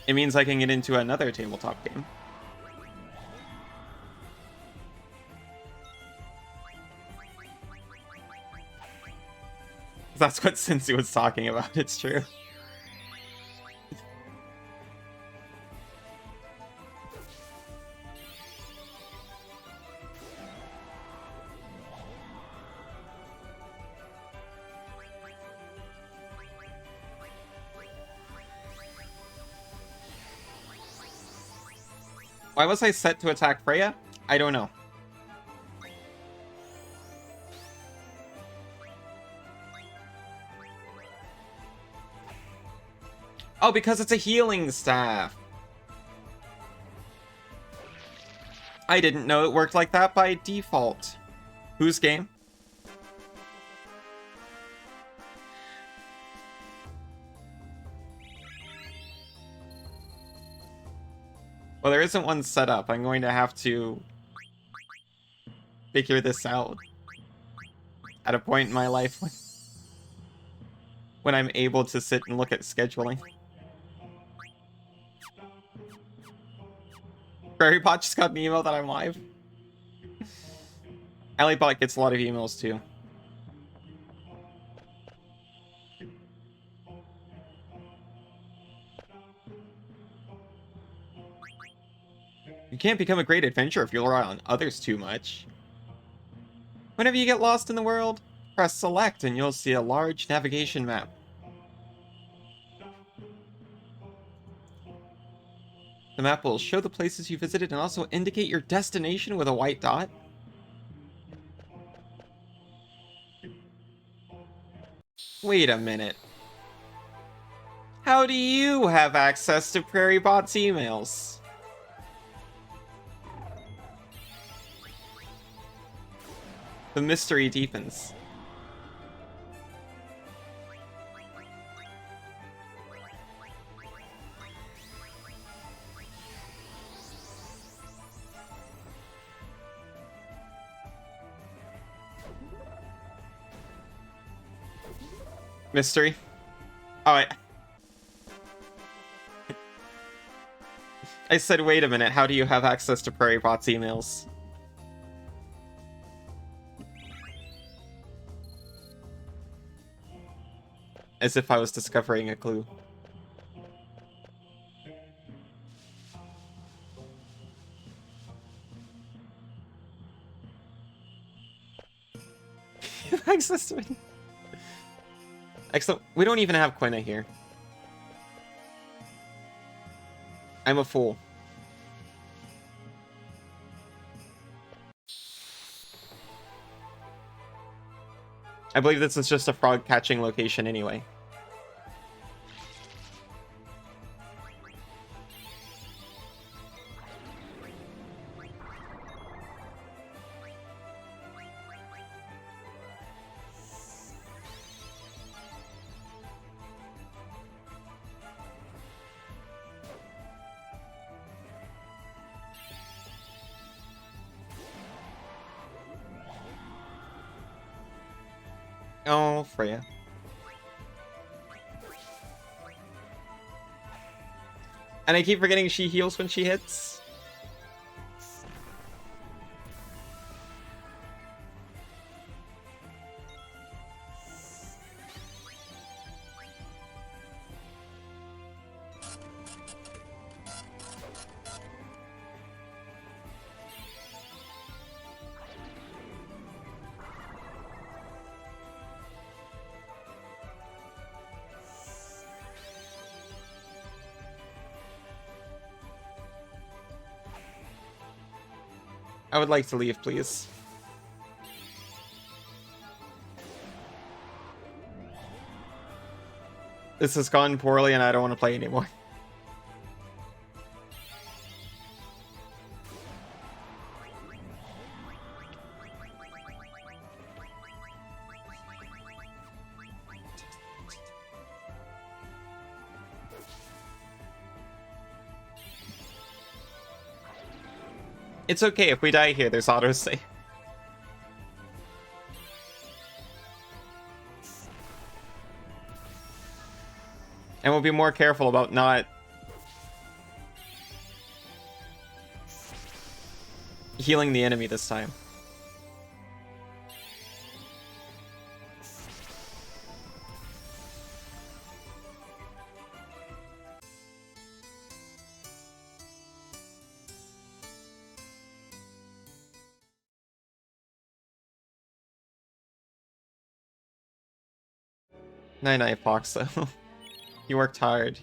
It means I can get into another tabletop game. That's what Cincy was talking about, it's true. Why was I set to attack Freya? I don't know. Oh, because it's a healing staff. I didn't know it worked like that by default. Whose game? Well, there isn't one set up. I'm going to have to figure this out at a point in my life when I'm able to sit and look at scheduling. FurryBot just got an email that I'm live. Ellybot gets a lot of emails too. You can't become a great adventurer if you rely on others too much. Whenever you get lost in the world, press select and you'll see a large navigation map. The map will show the places you visited and also indicate your destination with a white dot. Wait a minute. How do you have access to PrairieBot's emails? The mystery deepens. Mystery? Oh, I said, wait a minute, how do you have access to PrairieBot's emails? As if I was discovering a clue. Access to it. Excellent. We don't even have Quina here. I'm a fool. I believe this is just a frog catching location anyway. Oh, Freya. And I keep forgetting she heals when she hits. I would like to leave, please. This has gone poorly and I don't want to play anymore. It's okay, if we die here, there's autosave. And we'll be more careful about not healing the enemy this time. Night-night, Fox, though. You worked hard.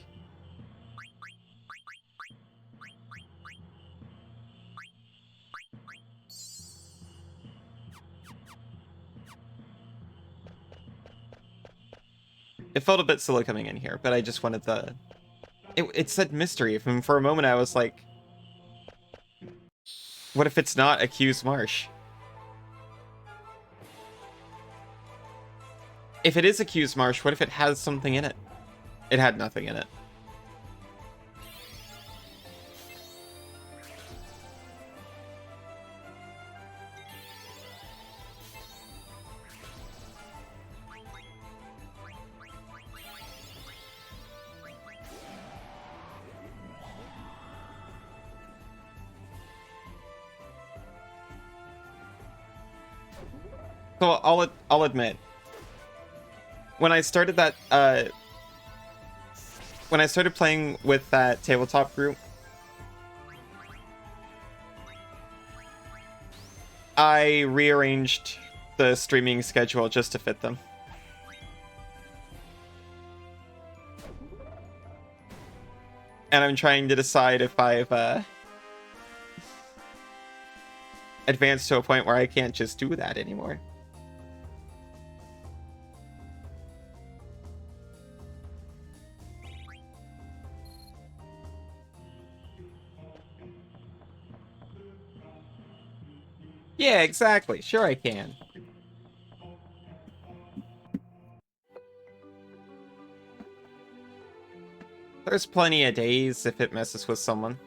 It felt a bit silly coming in here, but I just wanted the... It said mystery, and for a moment I was like... What if it's not Accused Marsh? If it is Accused Marsh, what if it has something in it? It had nothing in it. So I'll admit, when I started that when I started playing with that tabletop group, I rearranged the streaming schedule just to fit them. And I'm trying to decide if I've advanced to a point where I can't just do that anymore. Yeah, exactly. Sure I can. There's plenty of days if it messes with someone.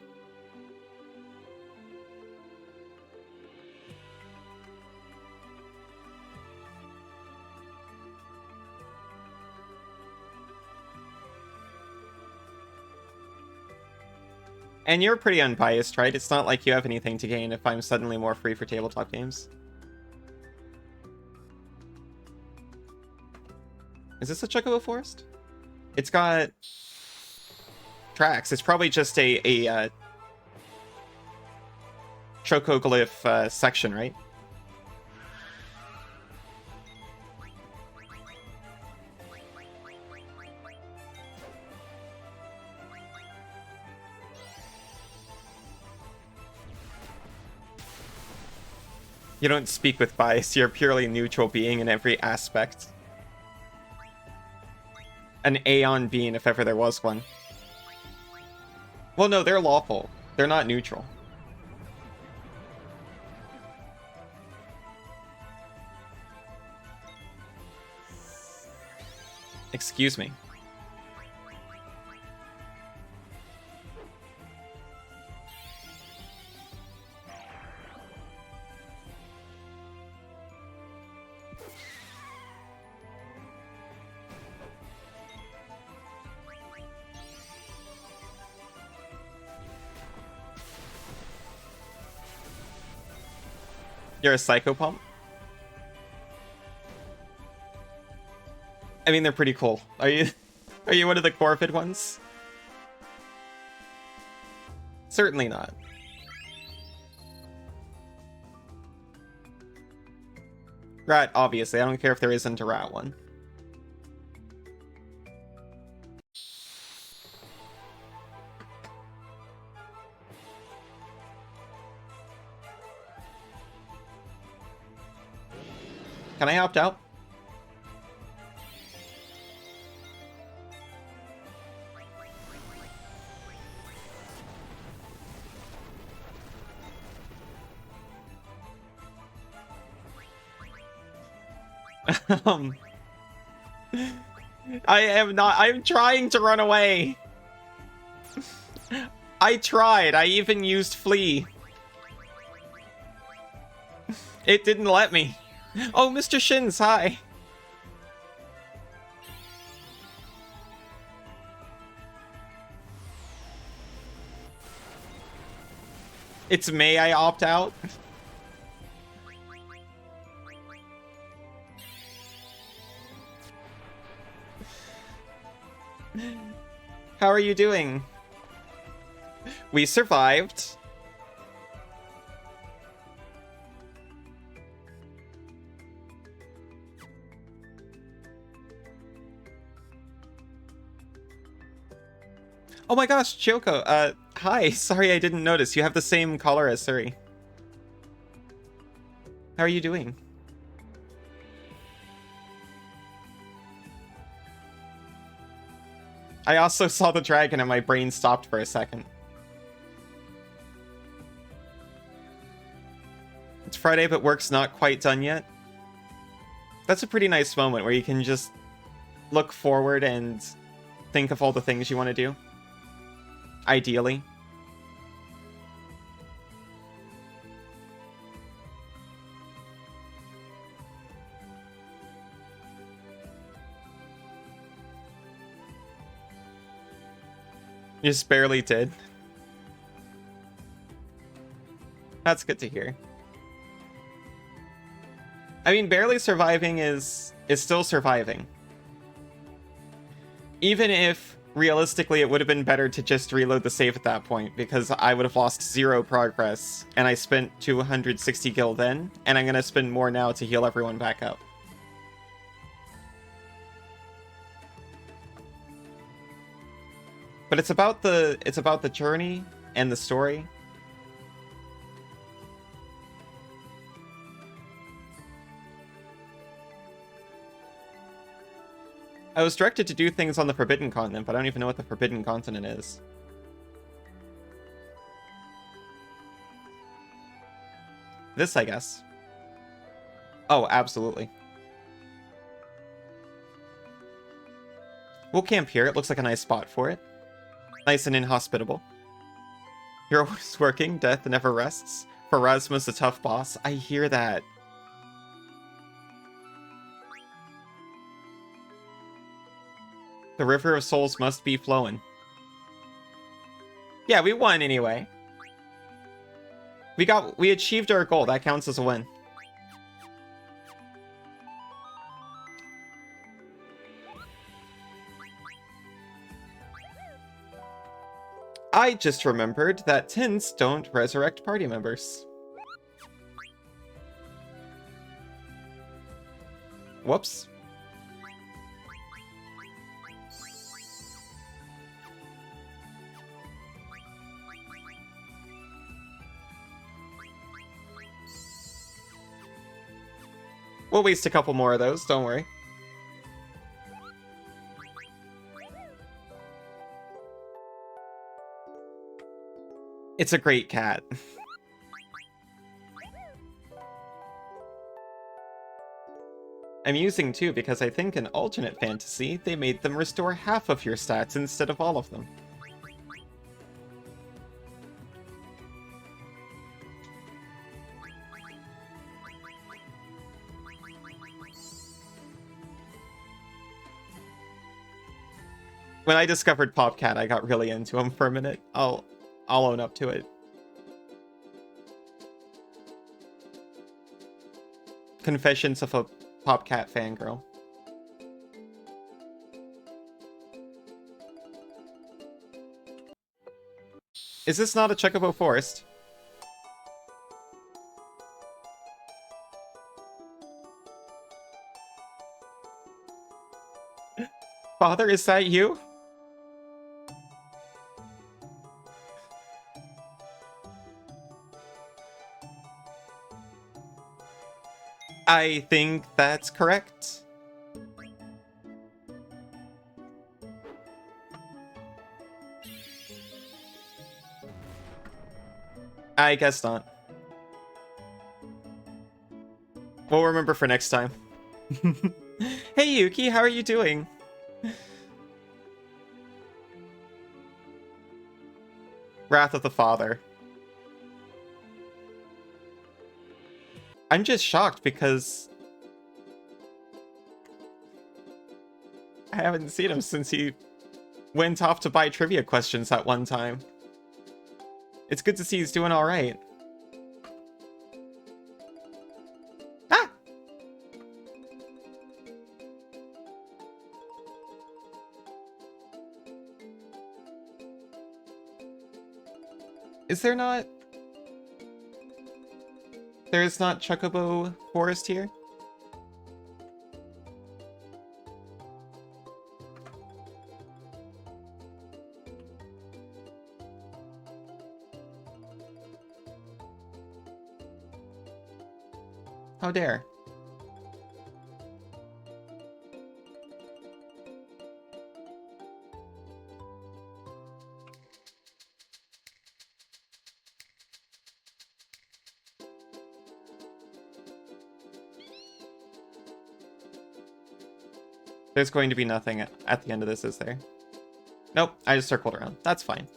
And you're pretty unbiased, right? It's not like you have anything to gain if I'm suddenly more free for tabletop games. Is this a Chocobo Forest? It's got tracks. It's probably just a Chocoglyph section, right? You don't speak with bias. You're a purely neutral being in every aspect. An Aeon being, if ever there was one. Well, no, they're lawful. They're not neutral. Excuse me. You're a psychopomp? I mean, they're pretty cool. Are you one of the Corvid ones? Certainly not. Rat, obviously. I don't care if there isn't a rat one. Can I opt out? I am not. I'm trying to run away. I tried. I even used flee. It didn't let me. Oh, Mr. Shins, hi. It's may I opt out? How are you doing? We survived. Oh my gosh, Choco, hi. Sorry I didn't notice. You have the same color as Suri. How are you doing? I also saw the dragon and my brain stopped for a second. It's Friday, but work's not quite done yet. That's a pretty nice moment where you can just look forward and think of all the things you want to do. Ideally. You just barely did. That's good to hear. I mean, barely surviving is still surviving. Even if, realistically, it would have been better to just reload the save at that point, because I would have lost 0 progress, and I spent 260 gil then, and I'm going to spend more now to heal everyone back up. But it's about the journey and the story. I was directed to do things on the Forbidden Continent, but I don't even know what the Forbidden Continent is. This, I guess. Oh, absolutely. We'll camp here. It looks like a nice spot for it. Nice and inhospitable. You're always working. Death never rests. For Rasmus, a tough boss. I hear that. The river of souls must be flowing. Yeah, we won anyway. We achieved our goal. That counts as a win. I just remembered that tints don't resurrect party members. Whoops. We'll waste a couple more of those, don't worry. It's a great cat. I'm using 2 because I think in alternate fantasy, they made them restore half of your stats instead of all of them. When I discovered Popcat, I got really into him for a minute. I'll own up to it. Confessions of a Popcat fangirl. Is this not a Chocobo Forest? Father, is that you? I think that's correct. I guess not. We'll remember for next time. Hey Yuki, how are you doing? Wrath of the Father. I'm just shocked because I haven't seen him since he went off to buy trivia questions that one time. It's good to see he's doing all right. Ah! Is there not... There's not Chocobo Forest here? How dare. There's going to be nothing at the end of this, is there? Nope, I just circled around. That's fine.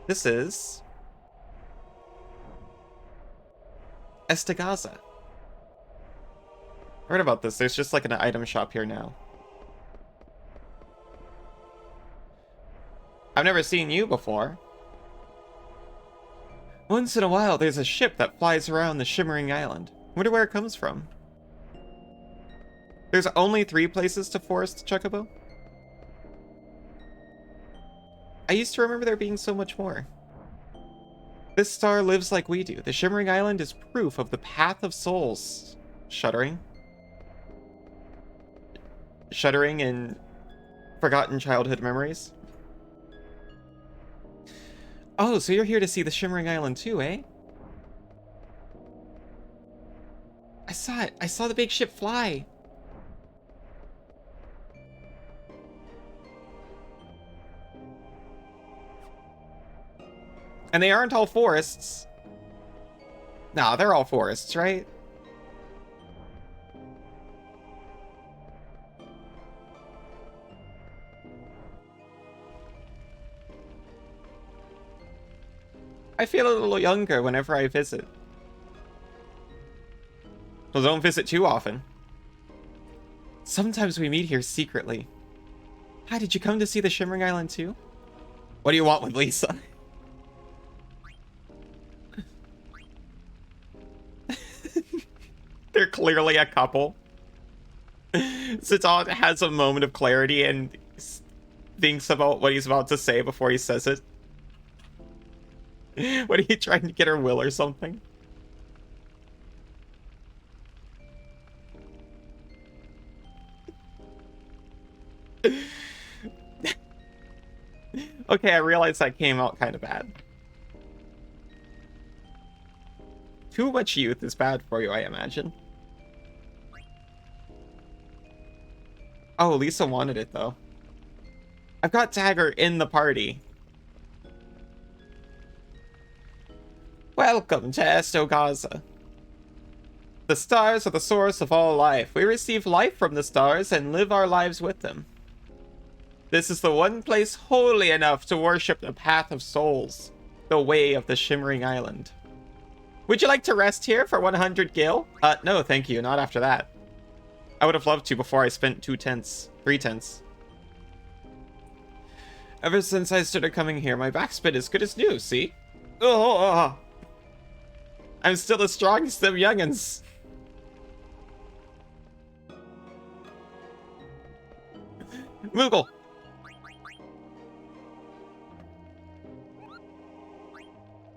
This is... Estegaza. I heard about this. There's just like an item shop here now. I've never seen you before. Once in a while, there's a ship that flies around the shimmering island. Wonder where it comes from. There's only 3 places to forest Chocobo? I used to remember there being so much more. This star lives like we do. The shimmering island is proof of the path of souls. Shuddering. Shuddering in forgotten childhood memories. Oh, so you're here to see the shimmering island too, eh? I saw it. I saw the big ship fly. And they aren't all forests. Nah, they're all forests, right? I feel a little younger whenever I visit. Well, don't visit too often. Sometimes we meet here secretly. Hi, did you come to see the Shimmering Island too? What do you want with Lisa? They're clearly a couple. Sitan has a moment of clarity and thinks about what he's about to say before he says it. What, are you trying to get her will or something? Okay, I realize that came out kind of bad. Too much youth is bad for you, I imagine. Oh, Lisa wanted it, though. I've got Dagger in the party. Welcome to Estogaza. The stars are the source of all life. We receive life from the stars and live our lives with them. This is the one place holy enough to worship the path of souls, the way of the Shimmering Island. Would you like to rest here for 100 gil? No, thank you. Not after that. I would have loved to before I spent 3 tenths. Ever since I started coming here, my back's been as good as new, see? Oh, I'm still the strongest of youngins. Moogle.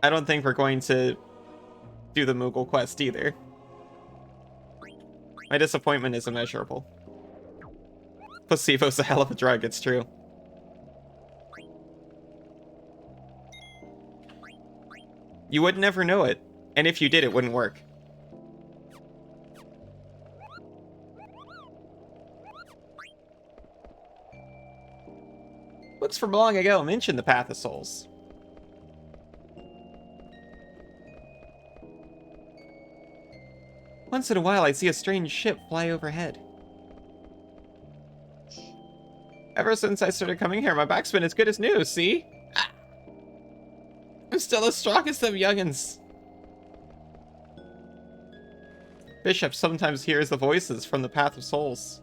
I don't think we're going to do the Moogle quest either. My disappointment is immeasurable. Placebo's a hell of a drug, it's true. You would never know it, and if you did, it wouldn't work. Books from long ago mention the Path of Souls. Once in a while, I see a strange ship fly overhead. Ever since I started coming here, my back's been as good as new, see? Ah. I'm still the strongest of youngins. Bishop sometimes hears the voices from the Path of Souls.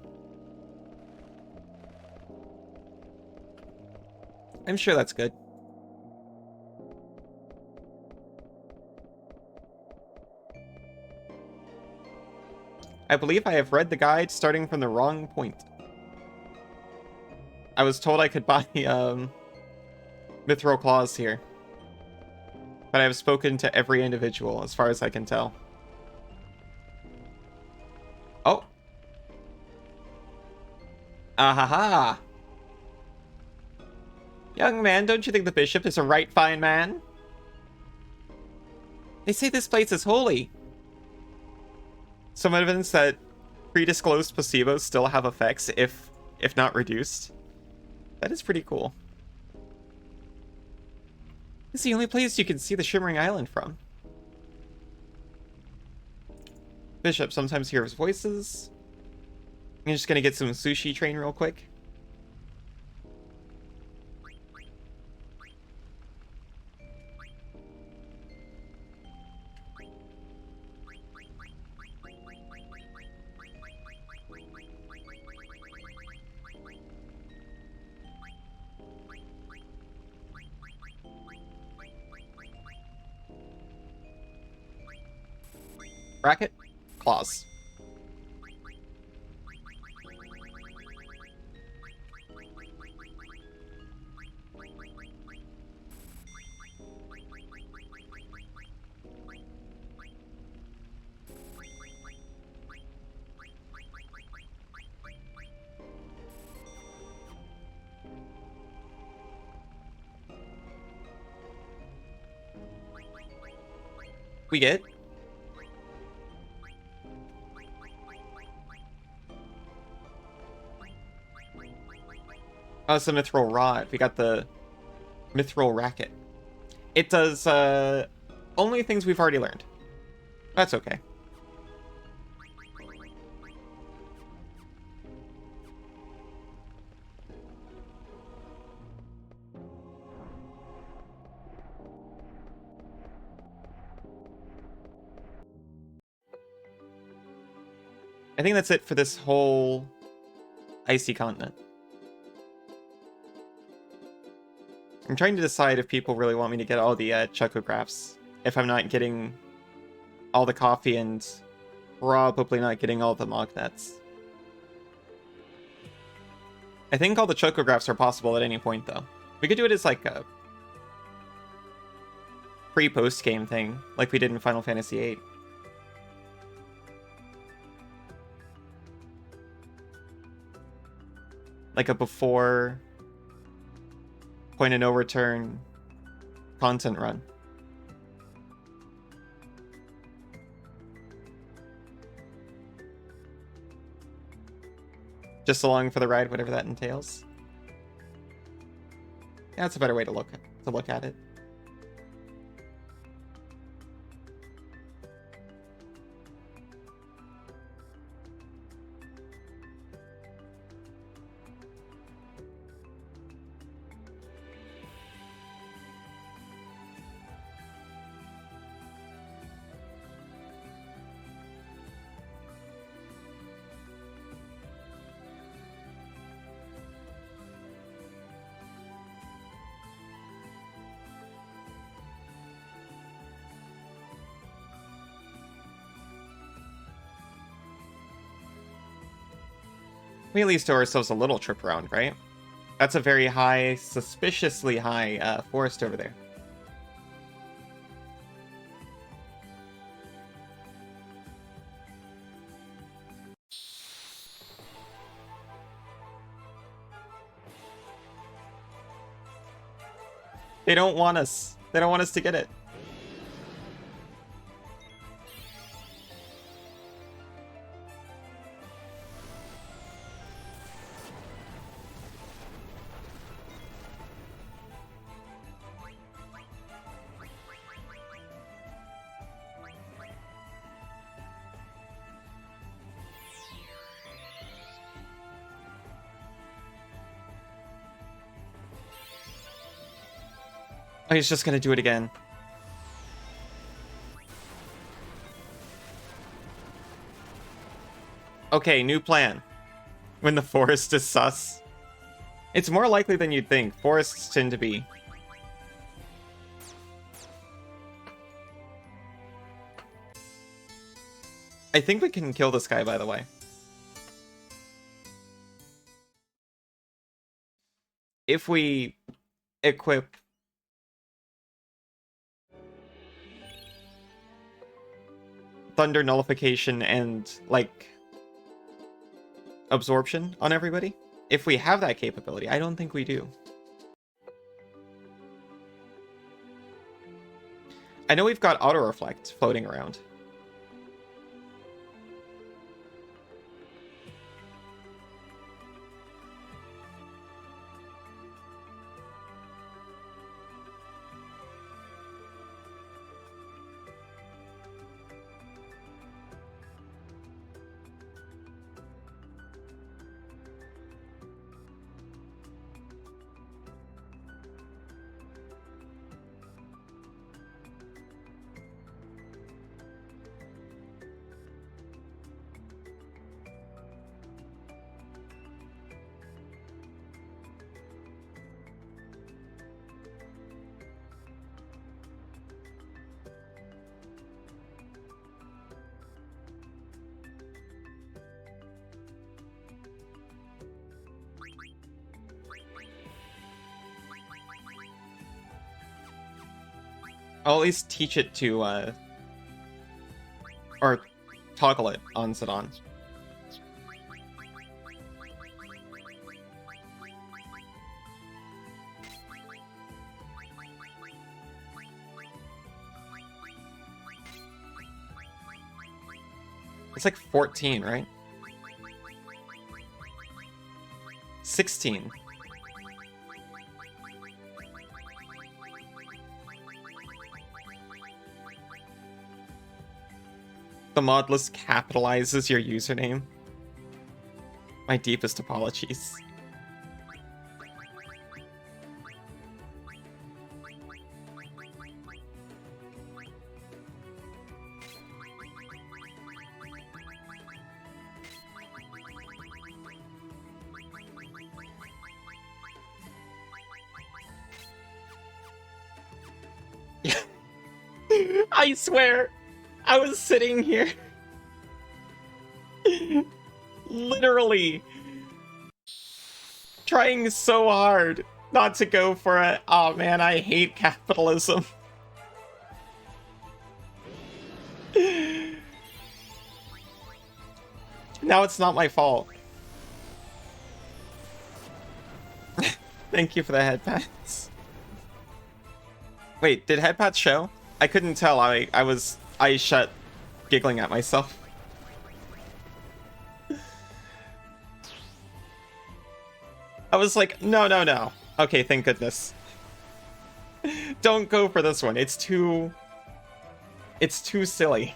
I'm sure that's good. I believe I have read the guide starting from the wrong point. I was told I could buy Mithril Claws here. But I have spoken to every individual as far as I can tell. Oh. Ahaha. Young man, don't you think the bishop is a right fine man? They say this place is holy. Some evidence that pre-disclosed placebos still have effects, if not reduced. That is pretty cool. It's the only place you can see the Shimmering Island from. Bishop sometimes hears voices. I'm just gonna get some sushi train real quick. Bracket? Claws. We get. Oh, it's the Mithril Rod. We got the Mithril Racket. It does only things we've already learned. That's okay. I think that's it for this whole icy continent. I'm trying to decide if people really want me to get all the chocographs. If I'm not getting all the coffee and probably not getting all the magnets. I think all the chocographs are possible at any point, though. We could do it as like a pre-post game thing, like we did in Final Fantasy VIII. Like a before point of no return content run. Just along for the ride, whatever that entails. Yeah, that's a better way to look at it. We at least owe ourselves a little trip around, right? That's a very high, suspiciously high forest over there. They don't want us. They don't want us to get it. Oh, he's just gonna do it again. Okay, new plan. When the forest is sus. It's more likely than you'd think. Forests tend to be. I think we can kill this guy, by the way. If we equip Thunder Nullification and, like, Absorption on everybody. If we have that capability, I don't think we do. I know we've got Auto Reflect floating around. I'll at least teach it to, or toggle it on Zidane. It's like 14, right? 16. The mod list capitalizes your username. My deepest apologies. I swear, I was sitting here literally trying so hard not to go for it. Oh man, I hate capitalism. Now it's not my fault. Thank you for the headpats. Wait, did headpats show? I couldn't tell. I shut giggling at myself. I was like, no, no, no. Okay, thank goodness. Don't go for this one. It's too silly.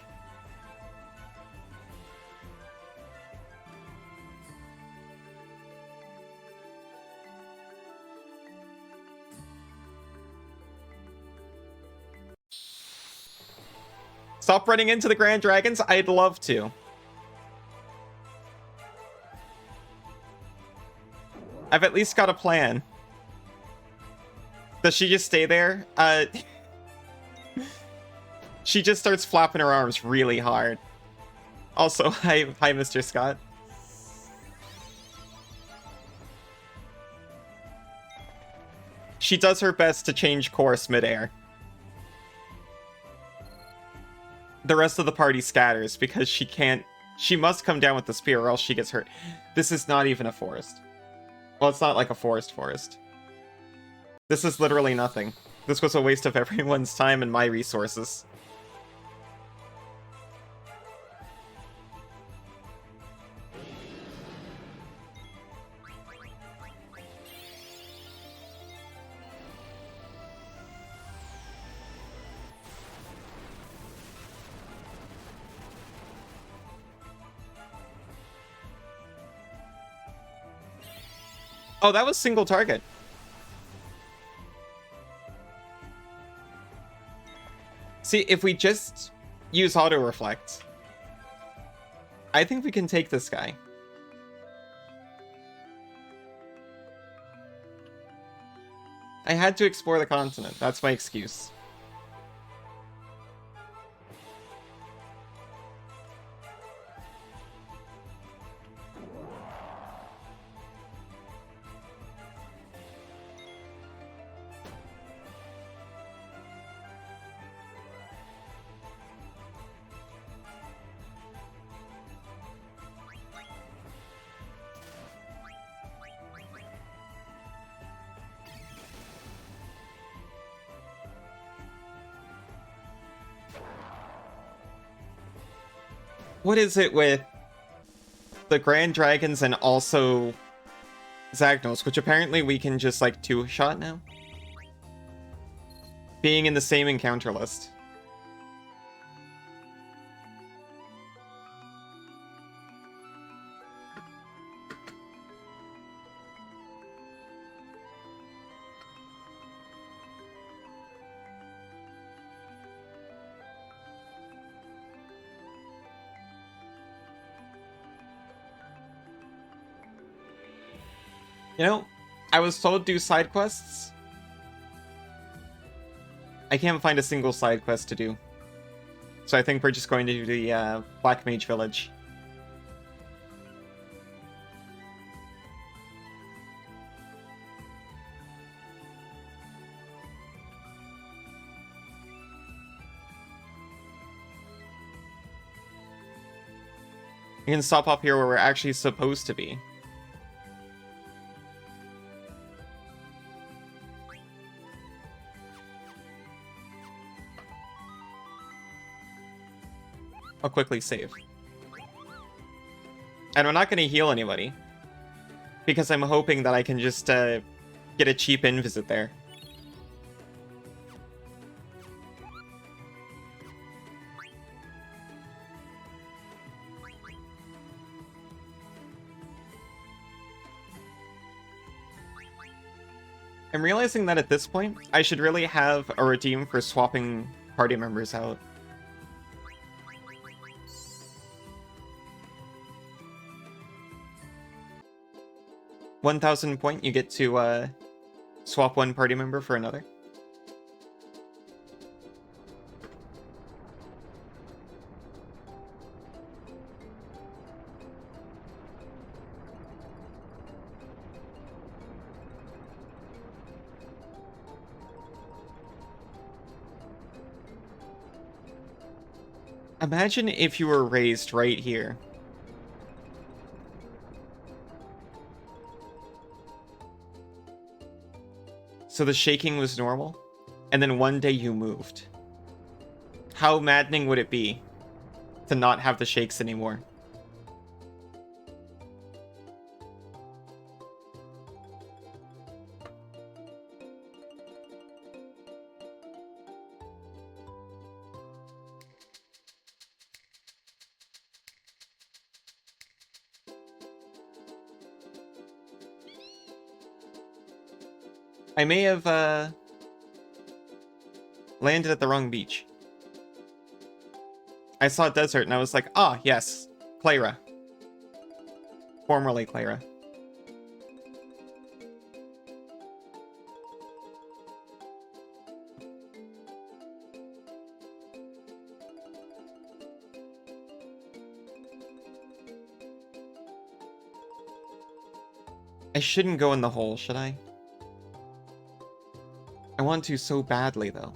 Stop running into the Grand Dragons? I'd love to. I've at least got a plan. Does she just stay there? She just starts flapping her arms really hard. Also, hi Mr. Scott. She does her best to change course midair. The rest of the party scatters because she must come down with the spear or else she gets hurt. This is not even a forest. Well, it's not like a forest. This is literally nothing. This was a waste of everyone's time and my resources. Oh, that was single target. See, if we just use auto reflect, I think we can take this guy. I had to explore the continent. That's my excuse. What is it with the Grand Dragons and also Zagnos, which apparently we can just like two-shot now? Being in the same encounter list. You know, I was told do side quests. I can't find a single side quest to do. So I think we're just going to do the Black Mage Village. We can stop up here where we're actually supposed to be. I'll quickly save. And I'm not going to heal anybody, because I'm hoping that I can just get a cheap in-visit there. I'm realizing that at this point, I should really have a redeem for swapping party members out. $1,000 point, you get to swap one party member for another. Imagine if you were raised right here. So the shaking was normal, and then one day you moved. How maddening would it be to not have the shakes anymore? I may have landed at the wrong beach. I saw desert and I was like, ah, yes, Clara. Formerly Clara. I shouldn't go in the hole, should I? I want to so badly, though.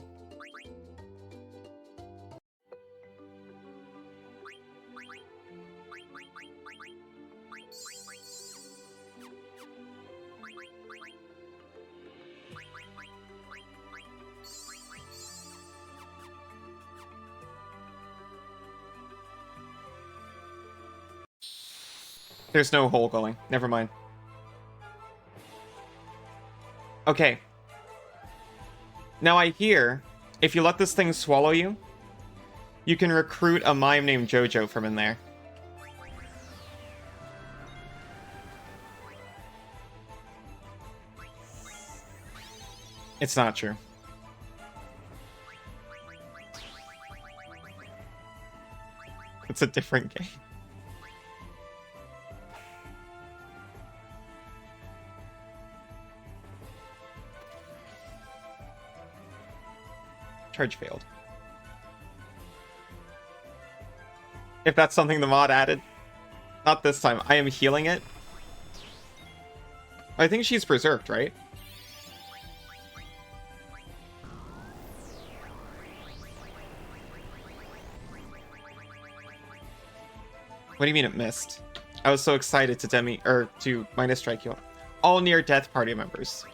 There's no hole going. Never mind. Okay. Now I hear, if you let this thing swallow you, you can recruit a mime named Jojo from in there. It's not true. It's a different game. Charge failed. If that's something the mod added. Not this time. I am healing it. I think she's berserked, right? What do you mean it missed? I was so excited to minus strike you. All near death party members.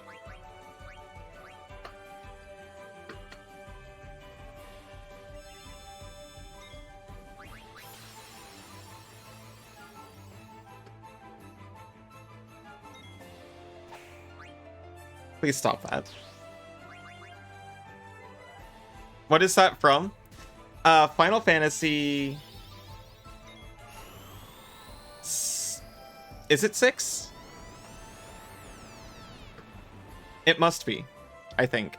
Please stop that. What is that from? Final Fantasy... Is it 6? It must be, I think.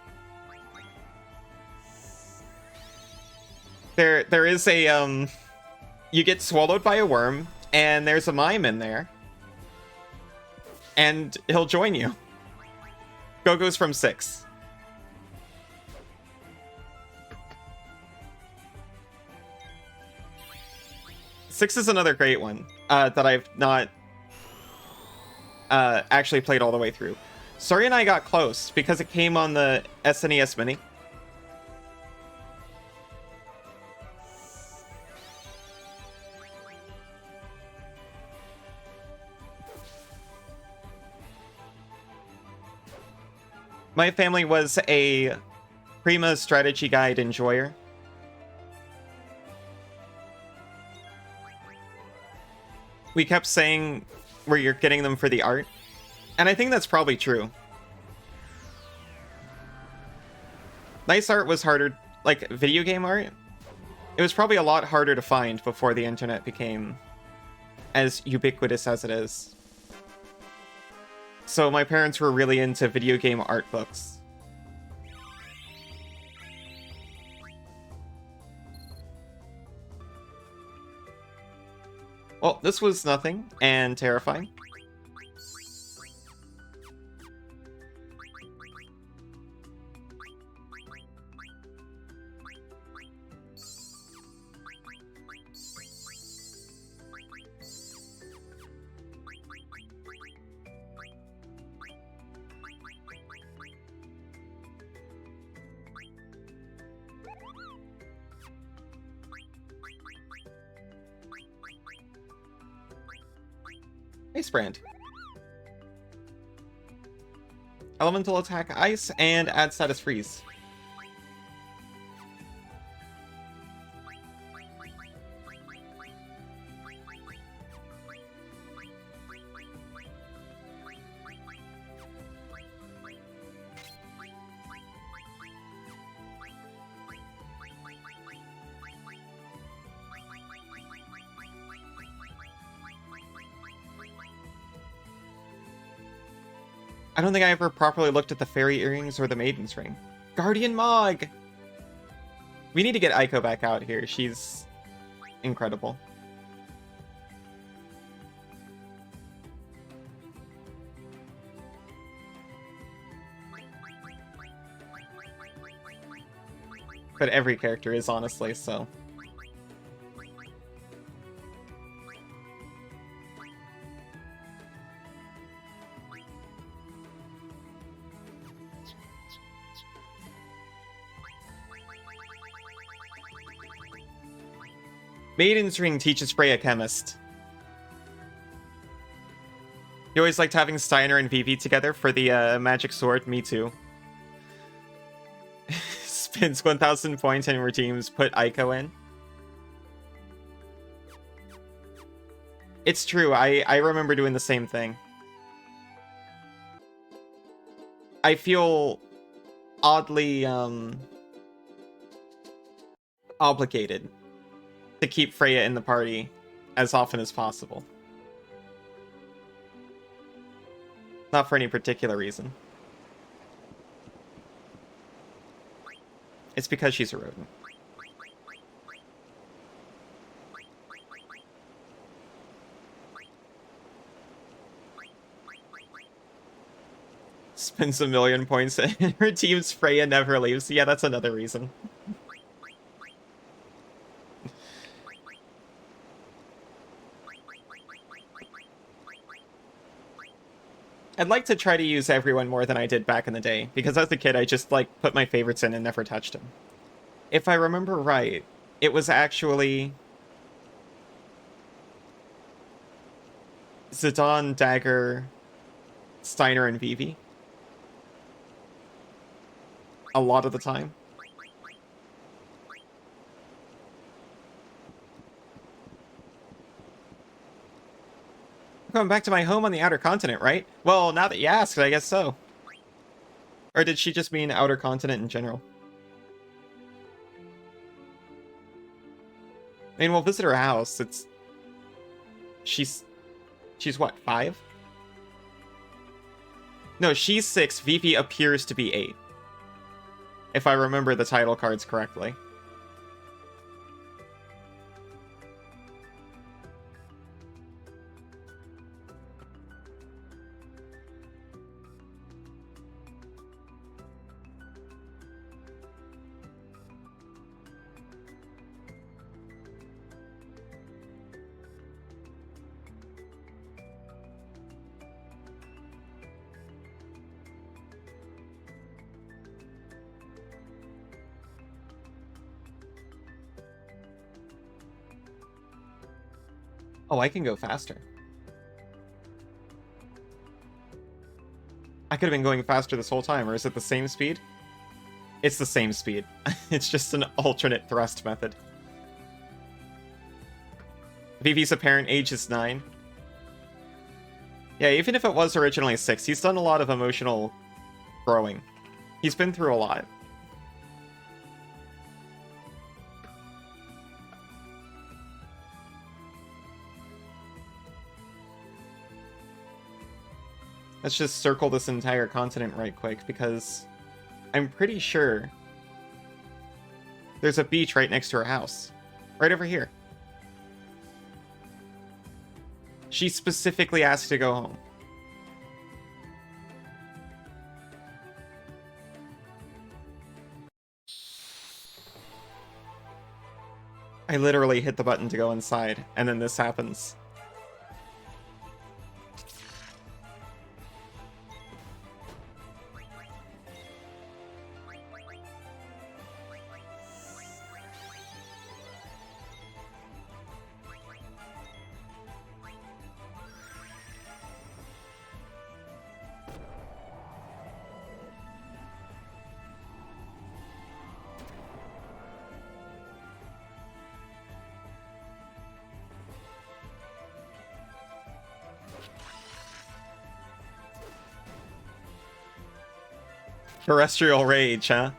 There is a, you get swallowed by a worm, and there's a mime in there. And he'll join you. Go-Go's from 6. Six is another great one that I've not actually played all the way through. Suri and I got close because it came on the SNES Mini. My family was a Prima strategy guide enjoyer. We kept saying where you're getting them for the art. And I think that's probably true. Nice art was harder, like video game art. It was probably a lot harder to find before the internet became as ubiquitous as it is. So my parents were really into video game art books. Well, this was nothing and terrifying. Ice Brand. Elemental attack ice and add status freeze. I don't think I ever properly looked at the fairy earrings or the maiden's ring. Guardian Mog! We need to get Aiko back out here. She's incredible. But every character is, honestly, so... Maiden's Ring teaches Freya Chemist. You always liked having Steiner and Vivi together for the magic sword. Me too. Spends 1,000 points and redeems. Put Aiko in. It's true. I remember doing the same thing. I feel oddly obligated to keep Freya in the party as often as possible. Not for any particular reason. It's because she's a rodent. Spends 1,000,000 points and redeems Freya never leaves. Yeah, that's another reason. I'd like to try to use everyone more than I did back in the day, because as a kid I just, like, put my favorites in and never touched them. If I remember right, it was actually... Zidane, Dagger, Steiner, and Vivi. A lot of the time. Going back to my home on the outer continent, right? Well, now that you asked, I guess so. Or did she just mean outer continent in general? I mean, we'll visit her house. It's... She's what, 5? No, she's 6. Vivi appears to be 8. If I remember the title cards correctly. Oh, I can go faster. I could have been going faster this whole time, or is it the same speed? It's the same speed. It's just an alternate thrust method. Vivi's apparent age is 9. Yeah, even if it was originally 6, he's done a lot of emotional growing. He's been through a lot. Let's just circle this entire continent right quick, because I'm pretty sure there's a beach right next to her house. Right over here. She specifically asked to go home. I literally hit the button to go inside, and then this happens. Terrestrial rage, huh?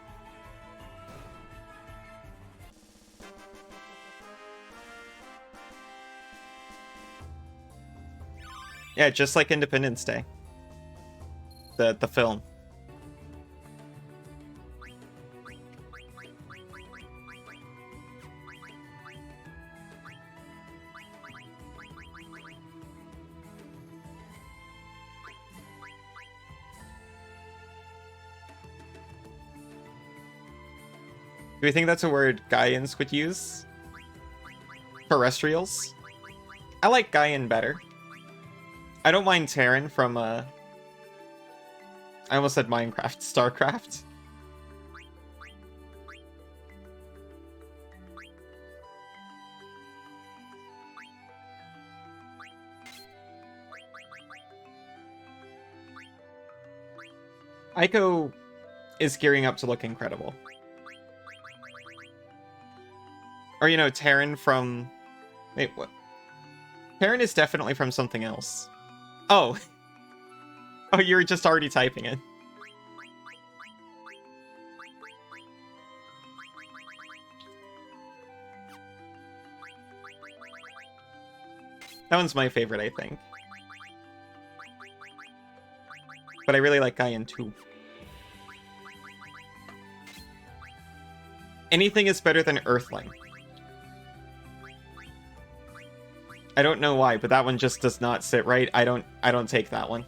Yeah, just like Independence Day. The film. Do we think that's a word Gaians would use? Terrestrials? I like Gaian better. I don't mind Terran from, I almost said Minecraft. StarCraft. Aiko is gearing up to look incredible. Or, you know, Terran from... Wait, what? Terran is definitely from something else. Oh. Oh, you were just already typing it. That one's my favorite, I think. But I really like Gaian too. Anything is better than Earthling. I don't know why, but that one just does not sit right. I don't take that one.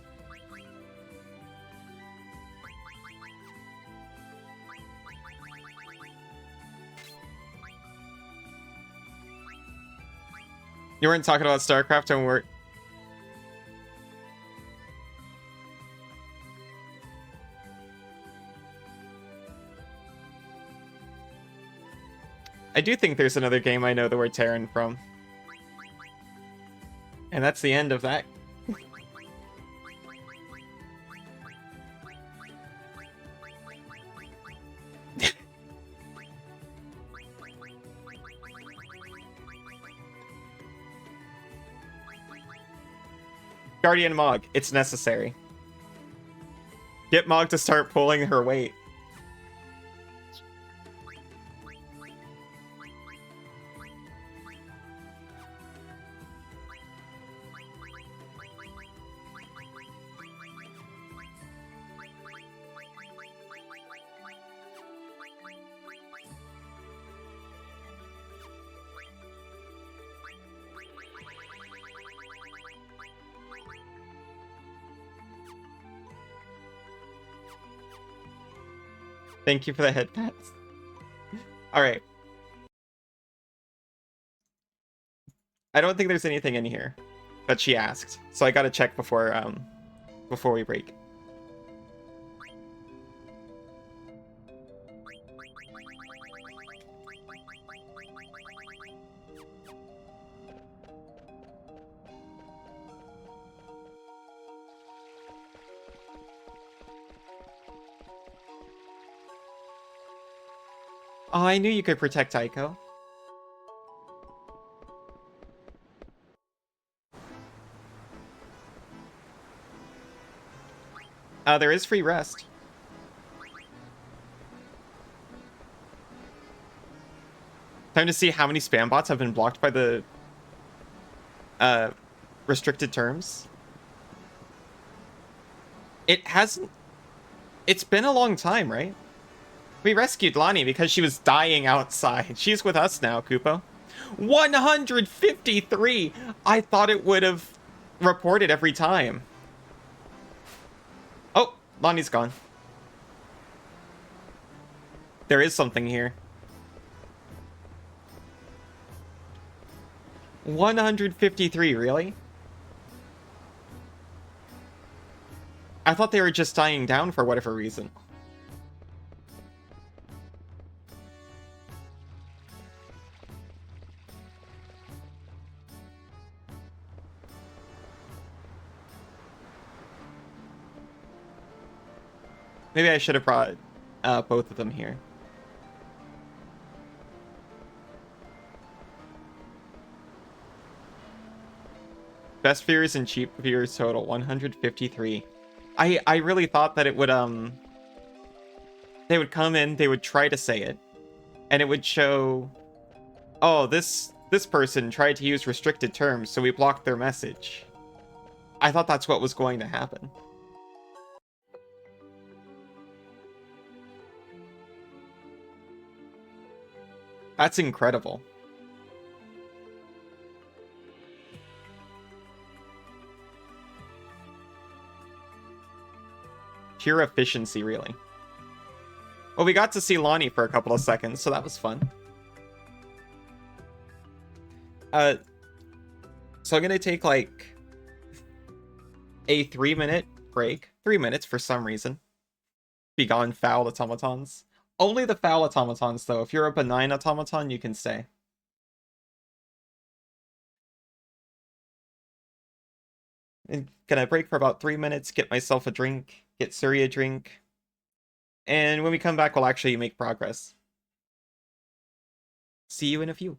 You weren't talking about StarCraft, don't worry. I do think there's another game I know the word Terran from. And that's the end of that. Guardian Mog, it's necessary. Get Mog to start pulling her weight. Thank you for the head pats. Alright. I don't think there's anything in here that she asked, so I gotta check before we break. Oh, I knew you could protect Aiko. There is free rest. Time to see how many spam bots have been blocked by the restricted terms. It hasn't... It's been a long time, right? We rescued Lonnie because she was dying outside. She's with us now, Kupo. 153! I thought it would have reported every time. Oh, Lonnie's gone. There is something here. 153, really? I thought they were just dying down for whatever reason. Maybe I should have brought both of them here. Best viewers and cheap viewers total 153. I really thought that it would they would come in, they would try to say it, and it would show, oh, this person tried to use restricted terms, so we blocked their message. I thought that's what was going to happen. That's incredible. Pure efficiency, really. Well, we got to see Lonnie for a couple of seconds, so that was fun. So I'm gonna take like a 3-minute break. 3 minutes for some reason. Be gone, foul automatons. Only the foul automatons, though. If you're a benign automaton, you can stay. And gonna break for about 3 minutes, get myself a drink, get Suri a drink. And when we come back, we'll actually make progress. See you in a few.